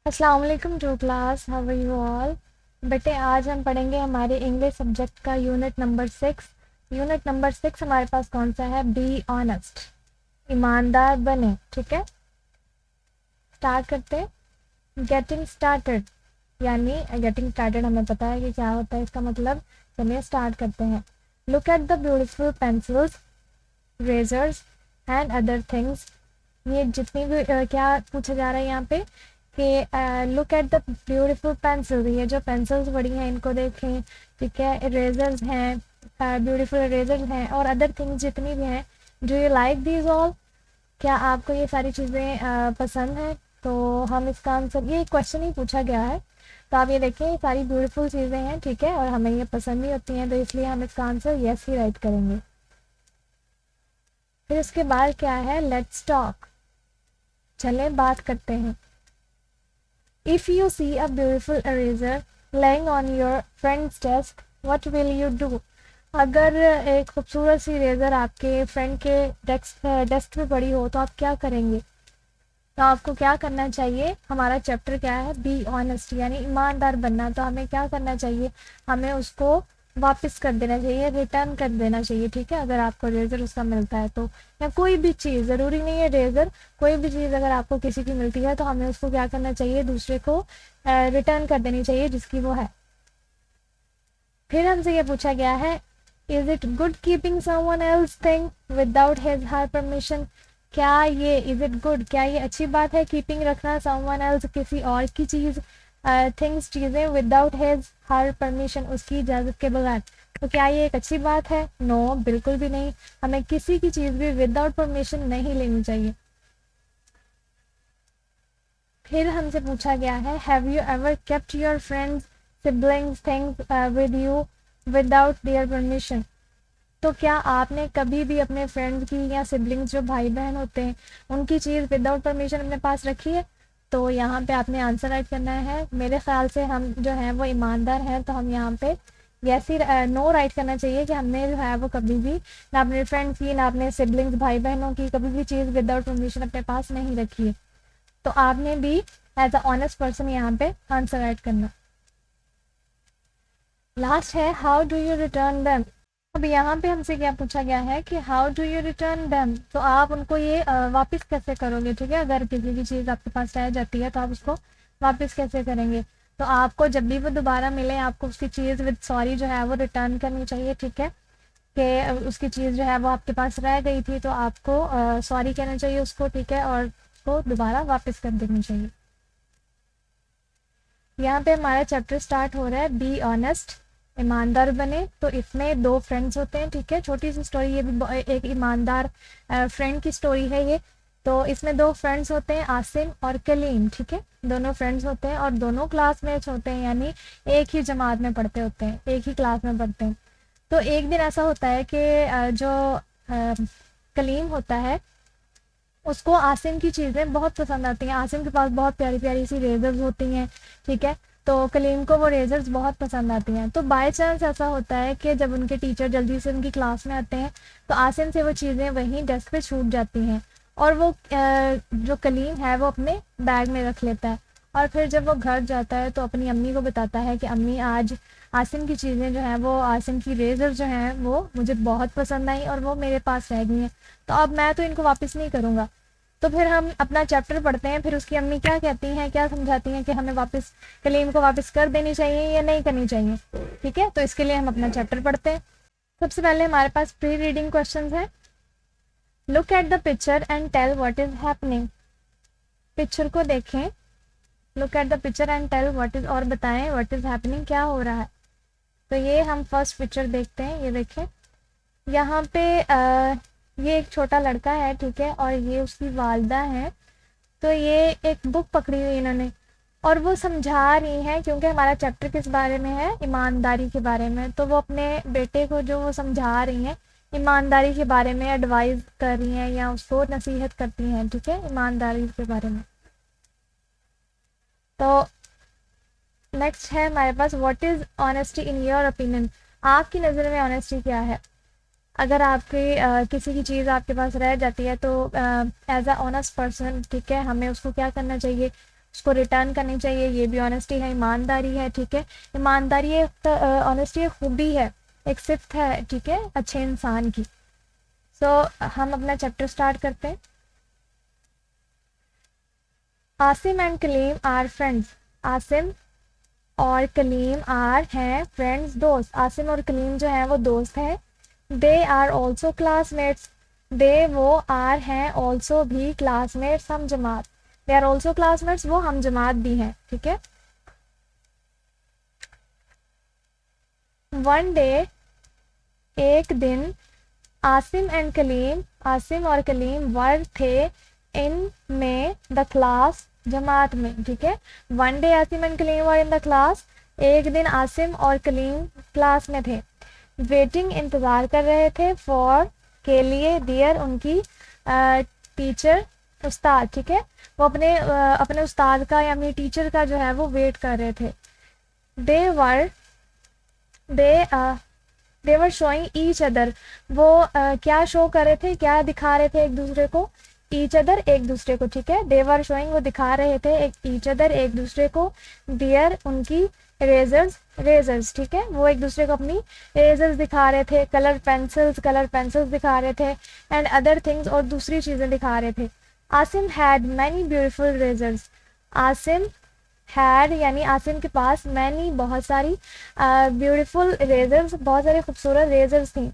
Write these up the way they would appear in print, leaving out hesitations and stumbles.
अस्सलाम वालेकुम to class, how are you all. बेटे आज हम पढ़ेंगे हमारे इंग्लिश सब्जेक्ट का यूनिट नंबर 6। यूनिट नंबर 6 हमारे पास कौन सा है? बी ऑनेस्ट, ईमानदार बने। ठीक है, स्टार्ट करते हैं। गेटिंग स्टार्टेड, यानी गेटिंग स्टार्टेड हमें पता है कि क्या होता है इसका मतलब। चलिए स्टार्ट करते हैं। Look at the beautiful pencils, erasers and other things. ये जितनी भी क्या पूछा जा रहा है यहाँ पे कि look at the beautiful pencil, ये जो पेंसिल्स बड़ी हैं इनको देखें। ठीक है, इरेजर्स हैं, ब्यूटीफुल इरेजर्स हैं और अदर थिंग्स जितनी भी हैं। Do you like these all? क्या आपको ये सारी चीज़ें पसंद हैं? तो हम इसका आंसर, ये क्वेश्चन ही पूछा गया है, तो आप ये देखें ये सारी ब्यूटीफुल चीज़ें हैं। ठीक है, और हमें ये पसंद भी होती हैं, तो इसलिए हम इसका आंसर यस ही राइट करेंगे। फिर उसके बाद क्या है? लेट्स टॉक, चलें बात करते हैं। If you see a beautiful eraser laying on your friend's desk, what will you do? अगर एक खूबसूरत सी इरेजर आपके फ्रेंड के डेस्क पे पड़ी हो तो आप क्या करेंगे? तो आपको क्या करना चाहिए? हमारा चैप्टर क्या है? बी ऑनेस्ट, यानी ईमानदार बनना। तो हमें क्या करना चाहिए? हमें उसको वापस कर देना चाहिए, रिटर्न कर देना चाहिए। ठीक है, अगर आपको रेजर उसका मिलता है तो, या कोई भी चीज़, ज़रूरी नहीं है रेजर, कोई भी चीज़ अगर आपको किसी की मिलती है तो हमें उसको क्या करना चाहिए? दूसरे को रिटर्न कर देनी चाहिए जिसकी वो है। फिर हमसे ये पूछा गया है, is it good keeping someone else thing without his her permission? क्या ये इज इट गुड, क्या ये अच्छी बात है कीपिंग रखना समवन एल्स, किसी और की चीज़, थिंग्स चीज़ें, विदाउट हिज हर परमिशन, उसकी इजाज़त के बगैर? तो क्या ये एक अच्छी बात है? नो, बिल्कुल भी नहीं। हमें किसी की चीज़ भी विदाउट परमिशन नहीं लेनी चाहिए। फिर हमसे पूछा गया है, have you ever kept your friends siblings things with you without their permission? तो क्या आपने कभी भी अपने फ्रेंड्स की या सिबलिंग्स जो भाई बहन होते हैं उनकी चीज़ विदाउट परमिशन अपने पास रखी है? तो यहाँ पे आपने आंसर राइट करना है। मेरे ख्याल से हम जो हैं वो ईमानदार हैं, तो हम यहाँ पे यस ही नो राइट करना चाहिए कि हमने जो है वो कभी भी ना अपने फ्रेंड्स की ना अपने सिबलिंग्स भाई बहनों की कभी भी चीज़ विदाउट परमिशन अपने पास नहीं रखी है। तो आपने भी एज अ ऑनेस्ट पर्सन यहाँ पे आंसर राइट करना। लास्ट है, how do you return them? अब यहाँ पे हमसे क्या पूछा गया है कि how do you return them, तो आप उनको ये वापस कैसे करोगे? ठीक है, अगर किसी की चीज़ आपके पास रह जाती है तो आप उसको वापस कैसे करेंगे? तो आपको जब भी वो दोबारा मिले आपको उसकी चीज़ विद सॉरी जो है वो रिटर्न करनी चाहिए। ठीक है, कि उसकी चीज़ जो है वो आपके पास रह गई थी तो आपको सॉरी कहना चाहिए उसको। ठीक है, और उसको दोबारा वापस कर देनी चाहिए। यहाँ पे हमारा चैप्टर स्टार्ट हो रहा है, बी ऑनेस्ट, ईमानदार बने। तो इसमें दो फ्रेंड्स होते हैं। ठीक है, छोटी सी स्टोरी, ये भी एक ईमानदार फ्रेंड की स्टोरी है ये। तो इसमें दो फ्रेंड्स होते हैं, आसिम और कलीम। ठीक है, दोनों फ्रेंड्स होते हैं और दोनों क्लासमेट्स होते हैं, यानी एक ही जमात में पढ़ते होते हैं, एक ही क्लास में पढ़ते हैं। तो एक दिन ऐसा होता है कि जो कलीम होता है उसको आसिम की चीज़ें बहुत पसंद आती हैं। आसिम के पास बहुत प्यारी प्यारी सी रेजर्स होती हैं। ठीक है, तो कलीम को वो रेजर्स बहुत पसंद आती हैं। तो बाय चांस ऐसा होता है कि जब उनके टीचर जल्दी से उनकी क्लास में आते हैं तो आसिम से वो चीज़ें वहीं डेस्क पे छूट जाती हैं और वो जो कलीम है वो अपने बैग में रख लेता है। और फिर जब वो घर जाता है तो अपनी अम्मी को बताता है कि अम्मी आज आसिम की चीज़ें जो हैं वो, आसिम की रेजर जो हैं वो मुझे बहुत पसंद आई और वो मेरे पास रह गई हैं, तो अब मैं तो इनको वापस नहीं करूँगा। तो फिर हम अपना चैप्टर पढ़ते हैं। फिर उसकी अम्मी क्या कहती हैं, क्या समझाती हैं कि हमें वापस कलीम को वापस कर देनी चाहिए या नहीं करनी चाहिए। ठीक है, तो इसके लिए हम अपना चैप्टर पढ़ते हैं। सबसे पहले हमारे पास प्री रीडिंग क्वेश्चंस हैं। Look at the picture and tell what is happening. Picture को देखें, look at the picture and tell what is, और बताएं व्हाट इज हैपनिंग, क्या हो रहा है। तो ये हम फर्स्ट पिक्चर देखते हैं। ये देखें, यहाँ पे ये एक छोटा लड़का है। ठीक है, और ये उसकी वालदा है। तो ये एक बुक पकड़ी हुई इन्होंने और वो समझा रही हैं, क्योंकि हमारा चैप्टर किस बारे में है? ईमानदारी के बारे में। तो वो अपने बेटे को जो वो समझा रही हैं ईमानदारी के बारे में, एडवाइस कर रही हैं या उसको नसीहत करती हैं। ठीक है, ईमानदारी के बारे में। तो नेक्स्ट है हमारे पास, what is honesty in your opinion? आपकी नज़र में ऑनेस्टी क्या है? अगर आपकी किसी की चीज़ आपके पास रह जाती है तो एज अ ऑनेस्ट पर्सन, ठीक है, हमें उसको क्या करना चाहिए? उसको रिटर्न करनी चाहिए, ये भी ऑनेस्टी है, ईमानदारी है, ठीक है। ईमानदारी एक ऑनेस्टी एक खूबी है, एक सिफ्त है, ठीक है, अच्छे इंसान की। सो हम अपना चैप्टर स्टार्ट करते हैं। Asim and Kaleem are friends. Asim और कलीम आर हैं फ्रेंड्स, दोस्त। आसिम और कलीम जो हैं वो दोस्त हैं। They are also classmates. They वो आर हैं ऑल्सो भी क्लासमेट्स हम जमात। दे आर ऑल्सो क्लासमेट्स, वो हम जमात भी हैं, ठीक है। वन डे, एक दिन, आसिम एंड कलीम, आसिम और कलीम वर थे इन में द क्लास, जमात में, ठीक है। One day Asim and Kaleem were in the class, एक दिन आसिम और कलीम क्लास में थे। वेटिंग, इंतज़ार कर रहे थे, फॉर, के लिए, दियर, उनकी, टीचर, उस्ताद, ठीक है। वो अपने उस्ताद का या अपनी टीचर का जो है वो वेट कर रहे थे। दे वर शोइंग ईच अदर, वो क्या शो कर रहे थे, क्या दिखा रहे थे एक दूसरे को, ईच अदर, एक दूसरे को, ठीक है। दे वर शोइंग, वो दिखा रहे थे, एक ईच अदर, एक दूसरे को, दियर, उनकी, रेजर्स, ठीक है। वो एक दूसरे को अपनी रेजर्स दिखा रहे थे, कलर पेंसिल्स दिखा रहे थे, एंड अदर थिंग्स, और दूसरी चीज़ें दिखा रहे थे। Asim had many beautiful erasers. Asim had यानी आसिम के पास, मैनी बहुत सारी, ब्यूटीफुल रेजर्स, बहुत सारी खूबसूरत रेजर्स थी,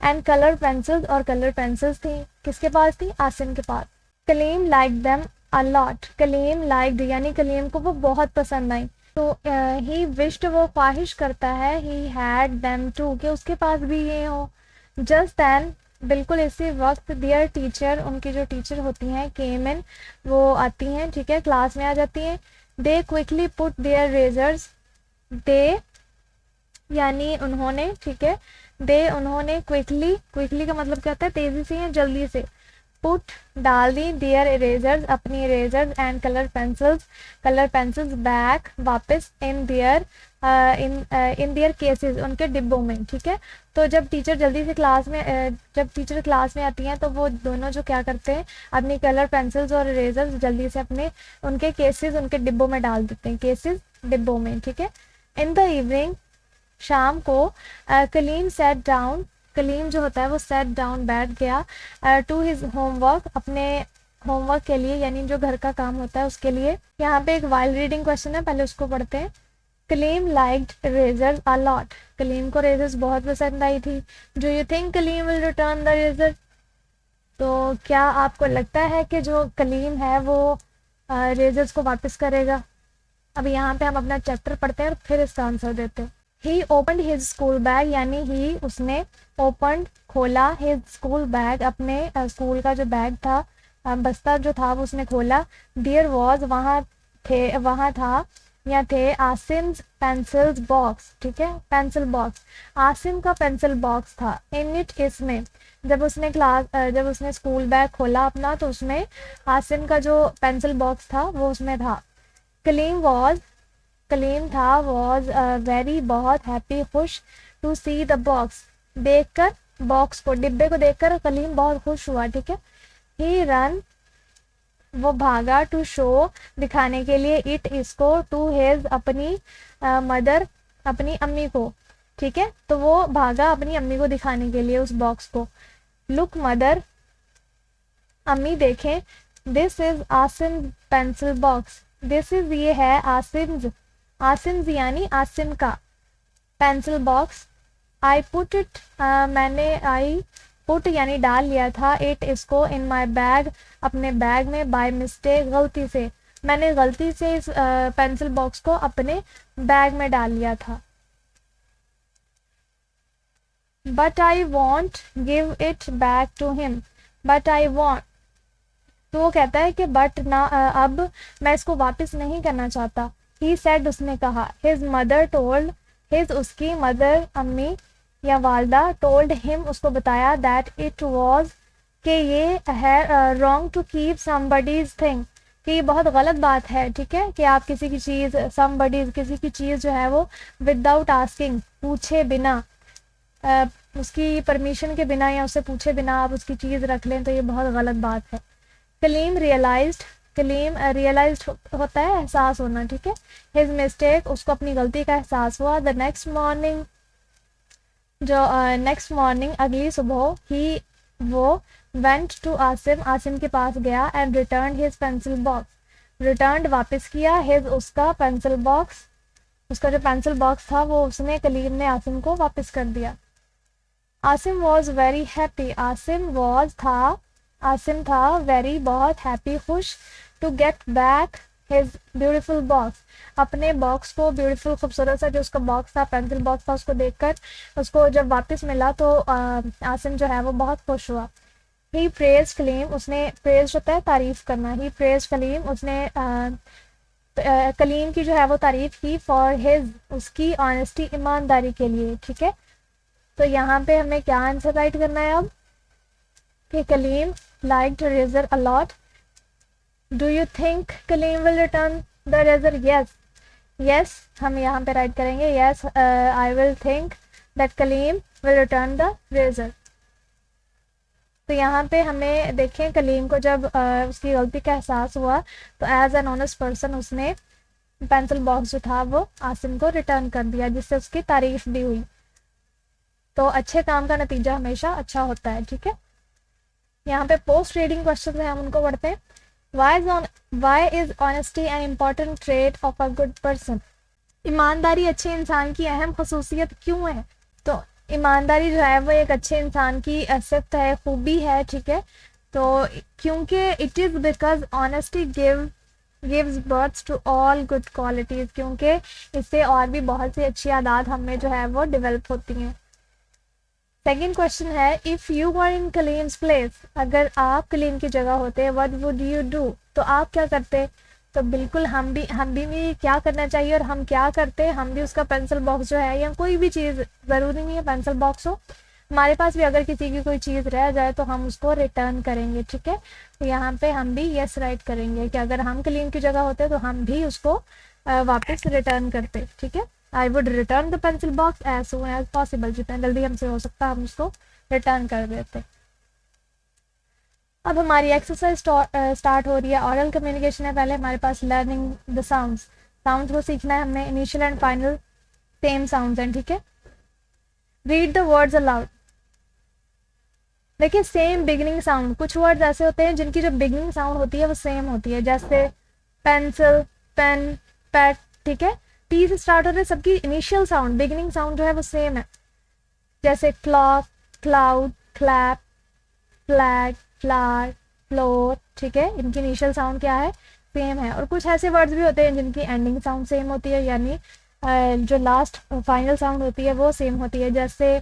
एंड कलर पेंसिल्स, और कलर पेंसिल्स थी, किसके पास थी, आसिम के पास। Kaleem like them a lot. Kaleem liked यानी कलीम को वो बहुत पसंद आई। तो ही विश्ड, वो ख्वाहिश करता है, ही हैड देम टू, कि उसके पास भी ये हो। जस्ट दैन, बिल्कुल इसी वक्त, दियर टीचर, उनकी जो टीचर होती हैं, केम इन, वो आती हैं, ठीक है, क्लास में आ जाती हैं। They quickly put their erasers. They यानी उन्होंने, ठीक है। दे उन्होंने, क्विकली का मतलब क्या होता है, तेजी से या जल्दी से। पुट डाल दी, देयर इरेजर्स, अपनी erasers, and colour pencils back, वापस, इन देयर केसेस, उनके डिब्बों में, ठीक है। तो जब टीचर जब टीचर क्लास में आती हैं तो वो दोनों जो क्या करते हैं, अपनी कलर पेंसिल्स और इरेजर्स जल्दी से अपने उनके केसेस उनके डिब्बों में डाल देते हैं, केसेस डिब्बों में, ठीक है। इन द इवनिंग, शाम को, कलीम सेट डाउन, कलीम जो होता है वो सेट डाउन, बैठ गया, टू हिज होमवर्क, अपने होमवर्क के लिए, यानी जो घर का काम होता है उसके लिए। यहाँ पे एक वाइल्ड रीडिंग क्वेश्चन है, पहले उसको पढ़ते हैं। Kaleem liked erasers a lot. Kaleem को रेजर्स बहुत पसंद आई थी। Do you think Kaleem will return the eraser? तो क्या आपको लगता है कि जो कलीम है वो रेजर्स को वापस करेगा? अब यहाँ पे हम अपना चैप्टर पढ़ते हैं और फिर इसका आंसर देते हैं। ही ओपनड हिज स्कूल बैग, यानी ही उसने, ओपनड खोला, हिज स्कूल बैग, अपने स्कूल का जो बैग था, बस्ता जो था वो उसने खोला। देयर वॉज, वहाँ था या थे, आसिम्स पेंसिल्स बॉक्स, ठीक है, पेंसिल बॉक्स, आसिम का पेंसिल बॉक्स था। इन इट, इसमें, जब उसने स्कूल बैग खोला अपना तो उसमें आसिम का जो पेंसिल बॉक्स था वो उसमें था। कलीम था, वॉज वेरी, बहुत, हैप्पी, खुश, टू सी द बॉक्स, देखकर, बॉक्स को, डिब्बे को देखकर कलीम बहुत खुश हुआ, ठीक है। ही रन, वो भागा, टू शो, दिखाने के लिए, इट, इसको, टू हिज, अपनी, मदर, अपनी अम्मी को, ठीक है। तो वो भागा अपनी अम्मी को दिखाने के लिए उस बॉक्स को। लुक मदर, अम्मी देखें, this is Asim pencil box, this is, ये है, आसिम्स यानी आसिम का pencil box. I put it, I put यानी डाल लिया था, इट, इसको, इन माई बैग, अपने बैग में, बाय मिस्टेक, गलती से, मैंने गलती से इस पेंसिल बॉक्स को अपने बैग में डाल लिया था। But I won't give it back to him, but I won't, तो वो कहता है कि बट ना, अब मैं इसको वापस नहीं करना चाहता। ही सेड, उसने कहा। हिज मदर टोल्ड, हिज, उसकी, मदर, अम्मी या वालदा, टोल्ड हिम, उसको बताया, दैट इट वॉज, कि ये है, wrong to keep somebody's thing, कि ये बहुत गलत बात है, ठीक है, कि आप किसी की चीज़, समबडीज, किसी की चीज़ जो है वो विदाउट आस्किंग, पूछे बिना, उसकी परमिशन के बिना या उससे पूछे बिना आप उसकी चीज़ रख लें तो ये बहुत गलत बात है। कलीम रियलाइज होता है एहसास होना, ठीक है। हिज मिस्टेक, उसको अपनी गलती का एहसास हुआ। द नेक्स्ट मॉर्निंग, जो नेक्स्ट मॉर्निंग अगली सुबह, ही वो वेंट टू आसिम, आसिम के पास गया। And return his pencil box, return वापस किया। हिज उसका पेंसिल बॉक्स, उसका जो पेंसिल बॉक्स था वो उसने कलीम ने आसिम को वापस कर दिया। Asim was very happy, Asim था वेरी बहुत हैप्पी खुश, to get back his beautiful box, अपने बॉक्स को, ब्यूटीफुल खूबसूरत सा जो उसका बॉक्स था, पेंसिल बॉक्स था, उसको देखकर उसको जब वापस मिला तो आसिम जो है वो बहुत खुश हुआ। ही प्रेज कलीम, उसने प्रेज होता है तारीफ करना, ही प्रेज कलीम, उसने कलीम की जो है वो तारीफ की। फॉर हिज, उसकी ऑनेस्टी, ईमानदारी के लिए, ठीक है। तो यहाँ पे हमें क्या आंसर राइट करना है अब कि Kaleem liked eraser a lot. Do you think Kaleem will return the eraser? Yes, yes हम यहाँ पे राइट करेंगे, yes I will think that Kaleem will return the eraser. तो यहाँ पे हमें देखें कलीम को जब उसकी गलती का एहसास हुआ तो एज एन ऑनेस्ट पर्सन उसने पेंसिल बॉक्स जो था वो आसिम को रिटर्न कर दिया, जिससे उसकी तारीफ भी हुई। तो अच्छे काम का नतीजा हमेशा अच्छा होता है, ठीक है। यहाँ पे पोस्ट रीडिंग क्वेश्चन है, हम उनको पढ़ते हैं। Why is honesty an important trait of a good person? ईमानदारी अच्छे इंसान की अहम खसूसियत क्यों है? तो ईमानदारी जो है वो एक अच्छे इंसान की सिफ्त है, खूबी है, ठीक है। तो क्योंकि it is because honesty gives birth to all good qualities, क्योंकि इससे और भी बहुत सी अच्छी आदत हमें जो है वो डेवलप होती हैं। सेकेंड क्वेश्चन है, if you were in Kaleem's place, अगर आप कलीम की जगह होते, व्हाट वुड यू डू, तो आप क्या करते? तो बिल्कुल हम भी क्या करना चाहिए और हम क्या करते, हम भी उसका पेंसिल बॉक्स जो है या कोई भी चीज़, ज़रूरी नहीं है पेंसिल बॉक्स हो, हमारे पास भी अगर किसी की कोई चीज़ रह जाए तो हम उसको रिटर्न करेंगे, ठीक है। तो यहाँ पे हम भी यस राइट करेंगे कि अगर हम कलीम की जगह होते तो हम भी उसको वापस रिटर्न करते, ठीक है। I would return the pencil box as soon as possible, जितना जल्दी हमसे हो सकता हम उसको रिटर्न कर देते। अब हमारी एक्सरसाइज स्टार्ट हो रही है, ऑरल कम्युनिकेशन है। पहले हमारे पास लर्निंग द साउंड्स, साउंड्स को सीखना है हमने, initial and final same sounds हैं, ठीक है। Read the words allowed. देखिए सेम बिगिनिंग साउंड, कुछ वर्ड्स ऐसे होते हैं जिनकी जो बिगिनिंग साउंड होती है वो सेम होती है, जैसे पेंसिल, पेन, पैट, ठीक है। टी से स्टार्ट होते हैं, सबकी इनिशियल साउंड, बिगिनिंग साउंड जो है वो सेम है, जैसे clock, cloud, clap, flag, flower, floor, ठीक है। इनकी इनिशियल साउंड क्या है? सेम है। और कुछ ऐसे वर्ड्स भी होते हैं जिनकी एंडिंग साउंड सेम होती है, यानी जो लास्ट फाइनल साउंड होती है वो सेम होती है, जैसे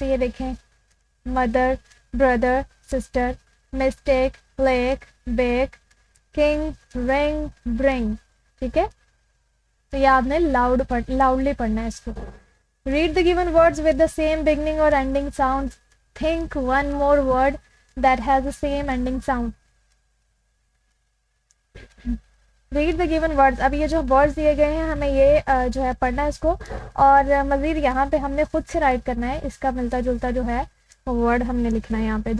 ये देखें, mother, brother, sister, mistake, lake, bake, king, ring, bring, ठीक है। तो ये आपने लाउडली पढ़ना है इसको। Read the given words with the same beginning और ending sound. Think one more word that has the same ending sound. Read the given words. अब ये जो वर्ड्स दिए गए हैं हमें ये जो है पढ़ना है इसको, और मज़ीद यहाँ पे हमने खुद से राइट करना है, इसका मिलता जुलता जो है वो वर्ड हमने लिखना है यहाँ पे।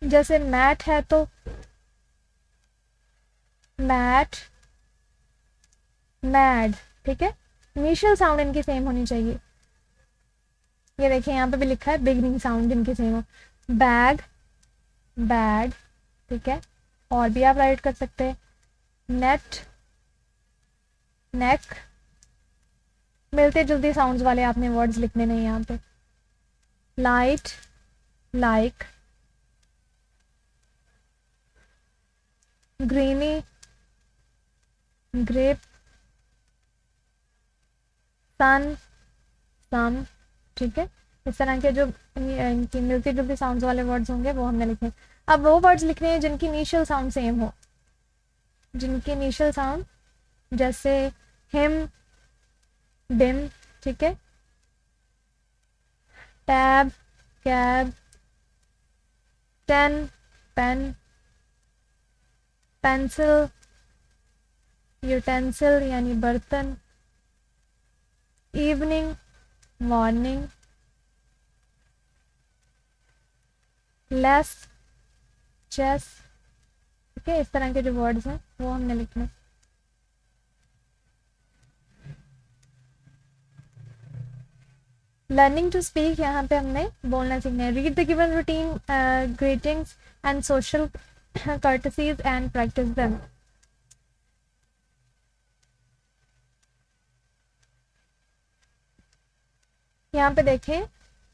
जैसे मैट है तो मैट, मैड, ठीक है। इनिशियल साउंड इनकी सेम होनी चाहिए। ये देखिए यहाँ पे भी लिखा है बिगनिंग साउंड जिनकी सेम हो। बैग, बैड, ठीक है। और भी आप राइट कर सकते हैं, नेट, नेक। मिलते जुलते साउंड्स वाले आपने वर्ड्स लिखने नहीं यहाँ पे। लाइट, लाइक, ग्रीनी, ग्रेप, सन, सम, ठीक है। इस तरह के जो इनकी मिलती जुलती साउंड्स वाले वर्ड्स होंगे वो हमने लिखे। अब वो वर्ड्स लिखने हैं जिनकी इनिशियल साउंड सेम हो, जिनकी इनिशियल साउंड, जैसे हिम, बिम, ठीक है। Tab, cab, ten, pen, pencil, utensil यानी बर्तन, इवनिंग, मॉर्निंग, लेस, चेस, ठीक है, इस तरह के जो वर्ड्स हैं वो हमने लिखने। लर्निंग टू स्पीक, यहाँ पे हमने बोलना सीखना है। Read the given routine, greetings and social courtesies and practise them. यहाँ पे देखें,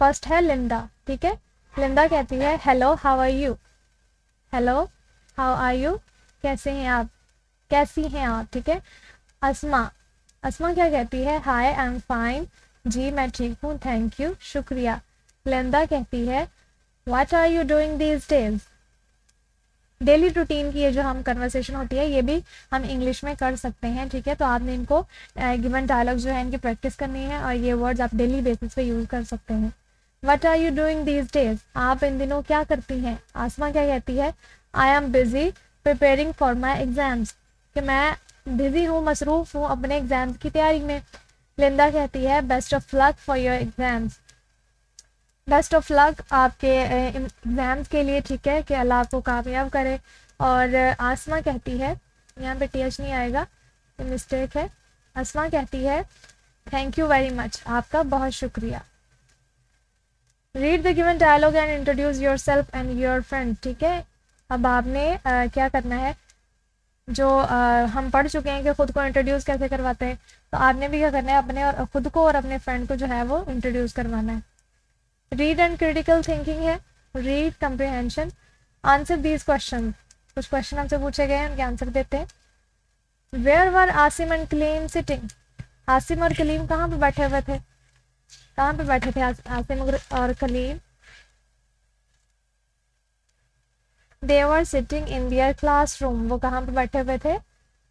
फर्स्ट है लिंडा, ठीक है। लिंडा कहती है hello how are you, hello how are you, कैसे हैं आप, कैसी हैं आप, ठीक है। अस्मा, अस्मा क्या कहती है, हाय आई एम फाइन, जी मैं ठीक हूँ, थैंक यू, शुक्रिया। लिंडा कहती है what are you doing these days. Daily routine की ये जो हम कन्वर्सेशन होती है ये भी हम इंग्लिश में कर सकते हैं, ठीक है। तो आपने इनको गिवन डायलॉग जो है इनकी प्रैक्टिस करनी है और ये वर्ड्स आप डेली बेसिस पे यूज कर सकते हैं। What are you doing these days, आप इन दिनों क्या करती हैं। आसमा क्या कहती है, I am busy preparing for my exams, कि मैं बिजी हूँ, मसरूफ हूँ अपने एग्जाम्स की तैयारी में। लिंदा कहती है best of luck for your exams, best of luck आपके एग्जाम्स के लिए, ठीक है, कि अल्लाह आपको कामयाब करे। और आसमा कहती है, यहाँ पे टीएच नहीं आएगा, ये मिस्टेक है। आसमा कहती है थैंक यू वेरी मच, आपका बहुत शुक्रिया। Read the given dialogue and introduce yourself and your friend, ठीक है। अब आपने क्या करना है, जो हम पढ़ चुके हैं कि खुद को इंट्रोड्यूस कैसे करवाते हैं, तो आपने भी क्या करना है, अपने और खुद को और अपने फ्रेंड को जो है वो इंट्रोड्यूस करवाना है। रीड एंड क्रिटिकल थिंकिंग है, read comprehension, answer these question, कुछ क्वेश्चन हमसे पूछे गए हैं उनके आंसर देते हैं। Where were Asim and Kaleem sitting, Asim और कलीम कहाँ पे बैठे हुए थे, कहाँ पे बैठे थे आसिम और Kaleem. They were sitting in their classroom, वो कहाँ पे बैठे हुए थे,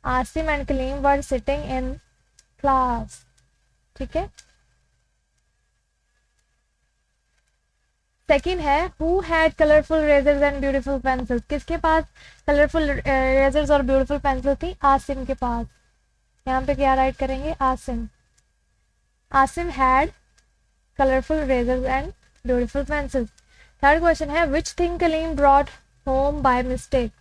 Asim and Kaleem were sitting in class, ठीक है। सेकेंड है who had colourful erasers and beautiful pencils, किसके पास कलरफुल रेजर्स और ब्यूटीफुल पेंसिल थी, आसिम के पास। यहाँ पे क्या राइट करेंगे, Asim, Asim had colourful erasers and beautiful pencils. Third question है which thing Kaleem brought home by mistake,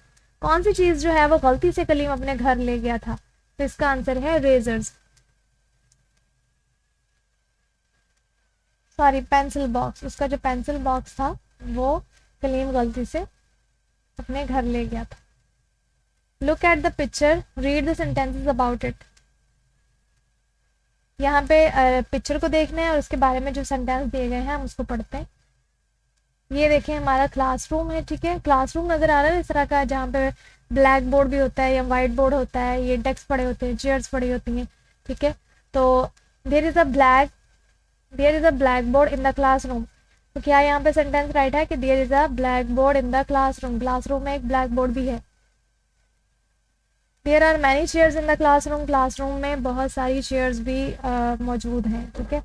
कौन सी चीज जो है वो गलती से कलीम अपने घर ले गया था, तो इसका आंसर है रेजर्स, सॉरी पेंसिल बॉक्स, उसका जो पेंसिल बॉक्स था वो कलीम गलती से अपने घर ले गया था। Look at the picture, read the sentences about it, यहाँ पे पिक्चर को देखना है और उसके बारे में जो सेंटेंस दिए गए हैं हम उसको पढ़ते हैं। ये देखें हमारा क्लासरूम है, ठीक है, क्लासरूम नजर आ रहा है इस तरह का, जहाँ पे ब्लैक बोर्ड भी होता है या वाइट बोर्ड होता है, ये डेस्क पड़े होते हैं, चेयर्स पड़ी होती हैं, ठीक है। तो there is a black board in the classroom, तो क्या यहाँ पे सेंटेंस राइट है कि there is a black board in the classroom, classroom में एक ब्लैक बोर्ड भी है। There are many chairs in the classroom, classroom में बहुत सारी चेयर्स भी मौजूद हैं, ठीक है।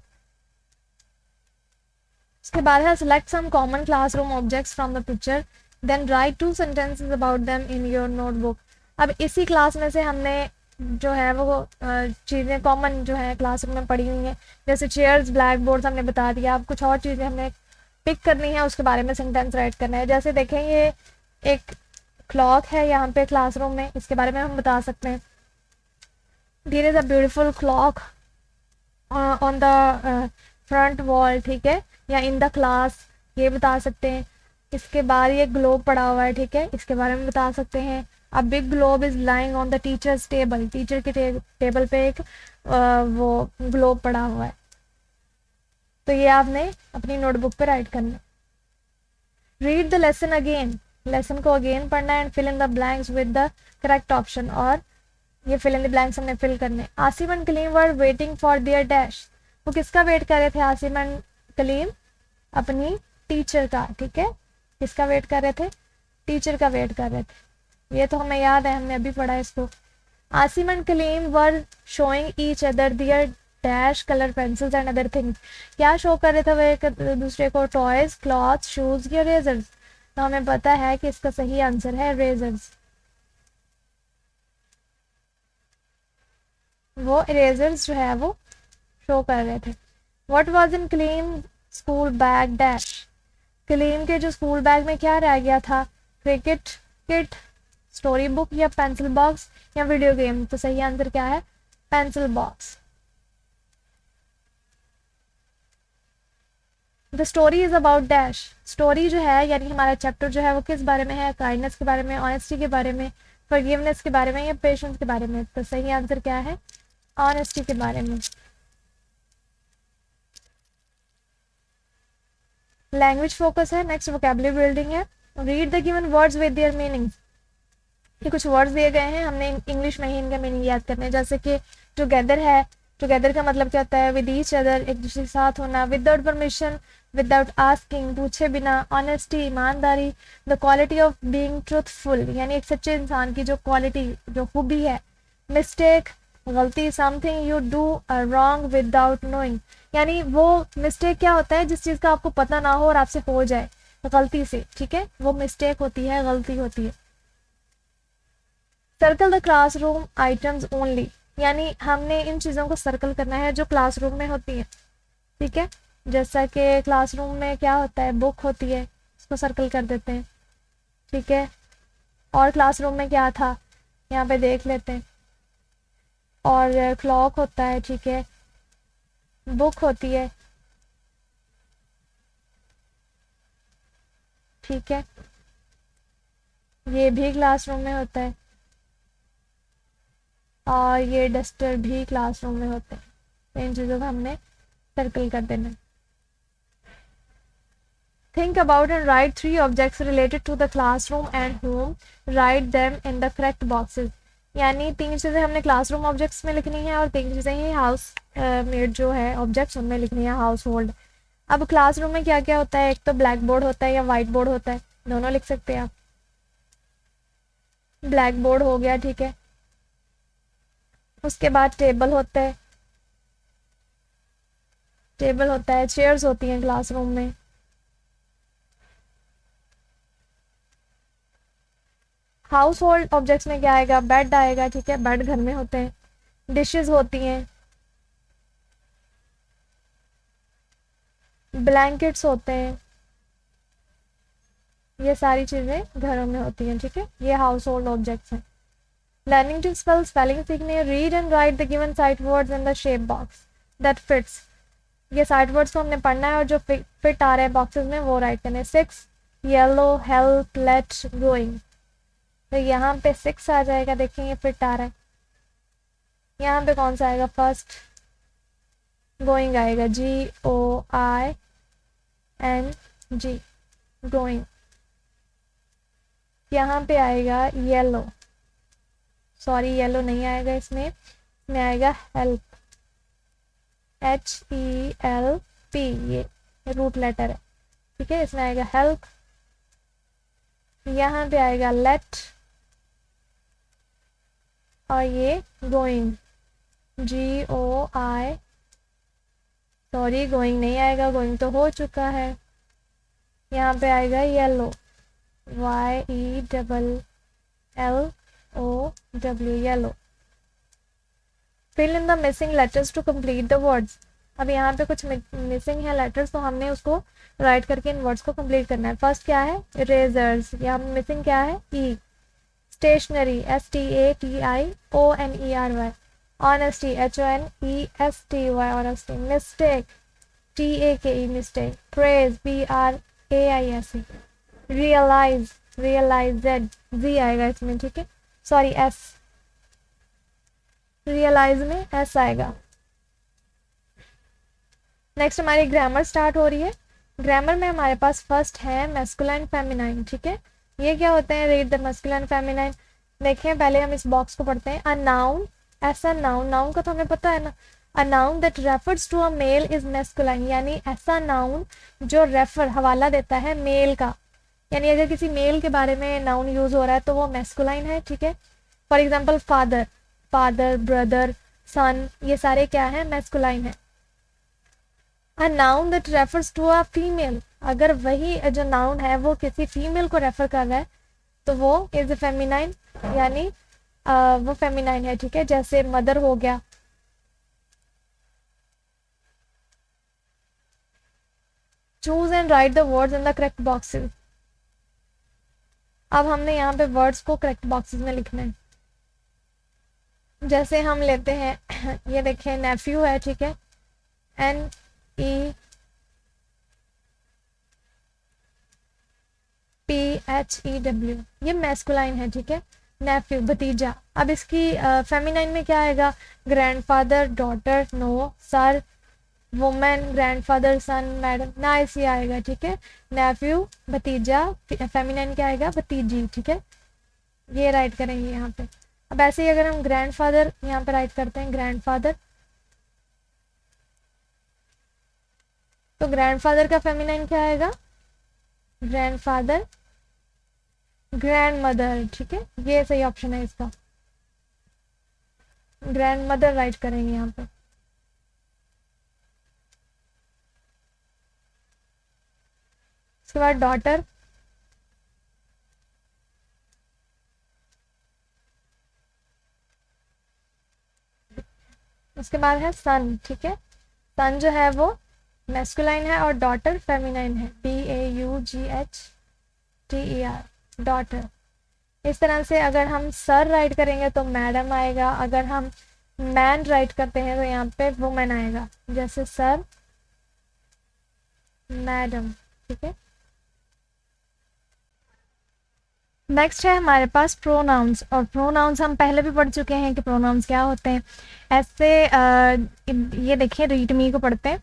उसके बाद है select some common classroom objects from the picture, then write 2 sentences about them in your notebook. अब इसी क्लास में से हमने जो है वो चीज़ें कॉमन जो है क्लासरूम में पढ़ी हुई हैं, जैसे चेयर्स, ब्लैक बोर्ड हमने बता दिया। अब कुछ और चीज़ें हमने पिक करनी है, उसके बारे में सेंटेंस राइट करना है। जैसे देखें ये एक क्लॉक है यहाँ पे क्लासरूम में, इसके बारे में हम बता सकते हैं there is a beautiful clock on the front wall, ठीक है, या इन द क्लास, ये बता सकते हैं। इसके बाद ये ग्लोब पड़ा हुआ है, ठीक है, इसके बारे में बता सकते हैं। A big globe is lying on the teachers table, teacher के टेबल पे एक वो ग्लोब पड़ा हुआ है, तो ये आपने अपनी नोटबुक पे राइट करना। Read the lesson again, lesson को अगेन पढ़ना है and fill in the blanks with the correct option, और ये फिल इन द ब्लैंक्स हमने फिल करने। Asim and Kaleem were waiting for their dash, वो किसका वेट कर रहे थे आसिम एंड कलीम, अपनी टीचर का, ठीक है, किसका वेट कर रहे थे, टीचर का वेट कर रहे थे, ये तो हमें याद है, हमने अभी पढ़ा इसको। Asim and Kaleem were showing each other their dash colour pencils and other things, क्या शो कर रहे थे वो एक दूसरे को, टॉयज, क्लॉथ, शूज या रेजर्स, तो हमें पता है कि इसका सही आंसर है रेजर्स, वो इरेजर्स जो है वो शो कर रहे थे। What was in Kaleem school bag dash, कलीम के जो स्कूल बैग में क्या रह गया था? क्रिकेट किट, स्टोरी बुक या पेंसिल बॉक्स या वीडियो गेम? तो सही आंसर क्या है? Pencil box. The story is about dash. Story जो है यानी हमारा चैप्टर जो है वो किस बारे में है? काइंडनेस के बारे में, ऑनेस्टी के बारे में, फॉरगिवनेस के बारे में या पेशेंस के बारे में? तो सही आंसर क्या है? ऑनेस्टी के बारे में। लैंग्वेज फोकस है। नेक्स्ट वोकेबुलरी बिल्डिंग है। Read the given words with their meanings. ये कुछ वर्ड्स दिए गए हैं, हमने इंग्लिश में ही इनका मीनिंग याद करना है। जैसे कि टुगेदर है, टुगेदर का मतलब क्या होता है? विद ईच अदर, एक दूसरे के साथ होना। विदाउट परमिशन, विदाउट आस्किंग, पूछे बिना। ऑनेस्टी, ईमानदारी। The quality of being truthful, यानी एक सच्चे इंसान की जो क्वालिटी, जो खूबी है। मिस्टेक, गलती। Something you do wrong without knowing, यानी वो मिस्टेक क्या होता है? जिस चीज़ का आपको पता ना हो और आपसे हो जाए गलती से, ठीक है, वो मिस्टेक होती है, गलती होती है। Circle the classroom items only, यानी हमने इन चीज़ों को सर्कल करना है जो क्लासरूम में होती हैं, ठीक है। जैसा कि क्लासरूम में क्या होता है? बुक होती है, उसको सर्कल कर देते हैं, ठीक है। और क्लासरूम में क्या था? यहाँ पे देख लेते हैं। और क्लॉक होता है, ठीक है, बुक होती है, ठीक है, ये भी क्लासरूम में होता है, और ये डस्टर भी क्लासरूम में होते हैं। तो इन चीज़ों को हमने सर्कल कर देना। Think about and write 3 objects related to the classroom and home, write them in the correct boxes, यानी 3 चीज़ें हमने क्लासरूम ऑब्जेक्ट्स में लिखनी है और 3 चीज़ें ही हाउस मेड जो है ऑब्जेक्ट्स उनमें लिखनी है, हाउस होल्ड। अब क्लासरूम में क्या क्या होता है? एक तो ब्लैक बोर्ड होता है या वाइट बोर्ड होता है, दोनों लिख सकते हैं आप। ब्लैक बोर्ड हो गया, ठीक है। उसके बाद टेबल होता है, टेबल होता है, चेयर्स होती हैं क्लासरूम में। हाउस होल्ड ऑब्जेक्ट्स में क्या आएगा? बेड आएगा, ठीक है, बेड घर में होते हैं। डिशेस होती हैं, ब्लैंकेट्स होते हैं, ये सारी चीज़ें घरों में होती हैं, ठीक है, ये हाउस होल्ड ऑब्जेक्ट्स हैं। लर्निंग टू स्पेल, स्पेलिंग सीखने। Read and right the given sight words in the shape box that fits, ये साइट वर्ड्स को हमने पढ़ना है और जो फिट आ रहे हैं बॉक्सेस में वो राइट करने। 6 येलो, हेल्प, लेट, गोइंग, तो यहाँ पे 6 आ जाएगा, देखेंगे फिट आ रहा है। यहाँ पे कौन सा आएगा? फर्स्ट गोइंग आएगा, GOING, गोइंग। यहाँ पे आएगा येलो, सॉरी येलो नहीं आएगा, इसमें आएगा हेल्प, HELP, ये रूट लेटर है, ठीक है, इसमें आएगा हेल्प। यहाँ पे आएगा लेट और ये गोइंग, GOI, सॉरी गोइंग नहीं आएगा, गोइंग तो हो चुका है। यहाँ पे आएगा yellow, YELLOW, yellow. Fill in the missing letters to complete the words, अब यहाँ पे कुछ मिसिंग है लेटर्स, तो हमने उसको राइट करके इन वर्ड्स को कंप्लीट करना है। फर्स्ट क्या है? इरेजर्स, यहाँ मिसिंग क्या है? E। Stationery, STATIONERY। Honesty, HONESTY, honesty. Mistake, TAKE, mistake. Praise, PRAISE। Realise, Z आएगा इसमें, ठीक है, सॉरी S, रियलाइज में S आएगा। नेक्स्ट हमारी ग्रामर स्टार्ट हो रही है। ग्रामर में हमारे पास फर्स्ट है मैस्कुलाइन फेमिनाइन, ठीक है। ये क्या होते हैं? Read the masculine feminine. देखें पहले हम इस बॉक्स को पढ़ते हैं। अ नाउन, ऐसा नाउन, नाउन का तो हमें पता है ना, अ noun that refers to a male is masculine, यानी ऐसा नाउन जो रेफर, हवाला देता है मेल का, यानी अगर किसी मेल के बारे में नाउन यूज हो रहा है तो वो मैस्कुलाइन है, ठीक है। For example father, brother, son, ये सारे क्या है? मैस्कुलाइन है। A noun that refers to a female, अगर वही जो नाउन है वो किसी फीमेल को रेफर कर रहा है तो वो इज फेमिनाइन, यानी वो फेमिनाइन है, ठीक है। जैसे मदर हो गया, choose and right the words in the correct boxes. अब हमने यहाँ पे वर्ड्स को करेक्ट बॉक्सेस में लिखना है। जैसे हम लेते हैं ये देखें नेफ्यू है, ठीक है, NEPHEW, ये मैस्कुलाइन है, ठीक है, नेफ्यू भतीजा। अब इसकी फेमिनाइन में क्या आएगा, grandfather, daughter, no, sir, women, grandfather, son, madam, ना ऐसी आएगा, ठीक है, नेफ्यू भतीजा, फेमिनाइन क्या आएगा, भतीजी, ठीक है, ये राइट करेंगे यहाँ पे। अब ऐसे ही अगर हम ग्रैंडफादर यहाँ पे राइट करते हैं ग्रैंडफादर, तो ग्रैंडफादर का फेमिनाइन क्या आएगा, ग्रैंडफादर, ग्रैंडमदर, ठीक है, ये सही ऑप्शन है इसका, ग्रैंडमदर राइट करेंगे यहाँ पे। उसके बाद डॉटर, उसके बाद है सन, ठीक है, सन जो है वो मैस्कुलाइन है और डॉटर फेमिनाइन है, DAUGHTER, डॉटर। इस तरह से अगर हम सर राइट करेंगे तो मैडम आएगा, अगर हम मैन राइट करते हैं तो यहाँ पे वुमेन आएगा, जैसे सर, मैडम, ठीक है। नेक्स्ट है हमारे पास प्रोनाउंस, और प्रोनाउंस हम पहले भी पढ़ चुके हैं कि प्रोनाउंस क्या होते हैं। ऐसे ये देखिए रीड मी को पढ़ते हैं,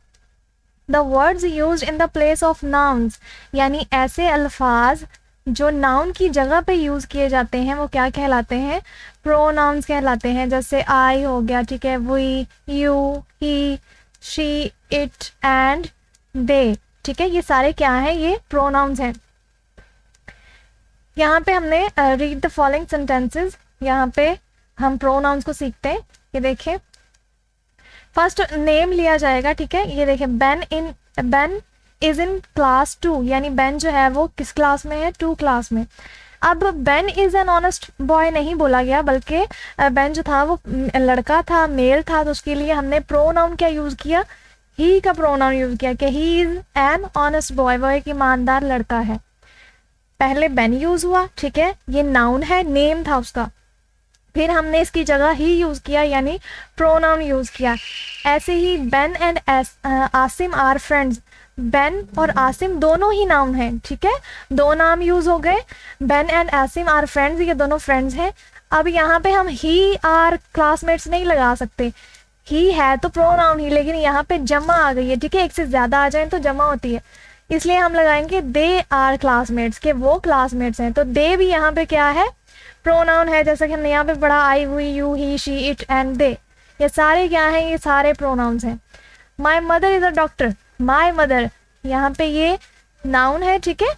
the words used in the place of nouns, यानी ऐसे अल्फाज जो नाउन की जगह पे यूज़ किए जाते हैं वो क्या कहलाते हैं, प्रोनाउंस कहलाते हैं। जैसे आई हो गया, ठीक है, we, you, he, she, it and they, ठीक है, ये सारे क्या हैं, ये प्रोनाउंस हैं। यहाँ पे हमने रीड द फॉलोइंग सेंटेंसेस, यहाँ पे हम प्रोनाउंस को सीखते हैं। ये देखें, फर्स्ट नेम लिया जाएगा, ठीक है, ये देखें, बेन इज इन क्लास 2, यानी बेन जो है वो किस क्लास में है, 2 क्लास में। अब Ben is an honest boy नहीं बोला गया, बल्कि बेन जो था वो लड़का था, मेल था, तो उसके लिए हमने प्रोनाउन क्या यूज़ किया, ही का प्रोनाउन यूज़ किया कि he is an honest boy, वो एक ईमानदार लड़का है। पहले बेन यूज़ हुआ, ठीक है, ये नाउन है, नेम था उसका, फिर हमने इसकी जगह ही यूज़ किया यानी प्रोनाउन यूज़ किया। ऐसे ही Ben and Asim are friends, Ben और आसिम दोनों ही नाउन हैं, ठीक है, 2 नाम यूज़ हो गए, Ben and Asim are friends, ये दोनों फ्रेंड्स हैं। अब यहाँ पे हम ही आर क्लासमेट्स नहीं लगा सकते, ही है तो प्रोनाउन ही, लेकिन यहाँ पे जमा आ गई है, ठीक है, एक से ज़्यादा आ जाए तो जमा होती है, इसलिए हम लगाएंगे दे आर क्लासमेट्स, के वो क्लासमेट्स हैं। तो दे भी यहाँ पे क्या है, प्रोनाउन है, जैसा कि हमने यहाँ पे पढ़ा, I, we, you, he, she, it and they, ये सारे क्या हैं, ये सारे प्रोनाउंस हैं। My mother is a doctor, my mother, यहाँ पे ये नाउन है, ठीक है,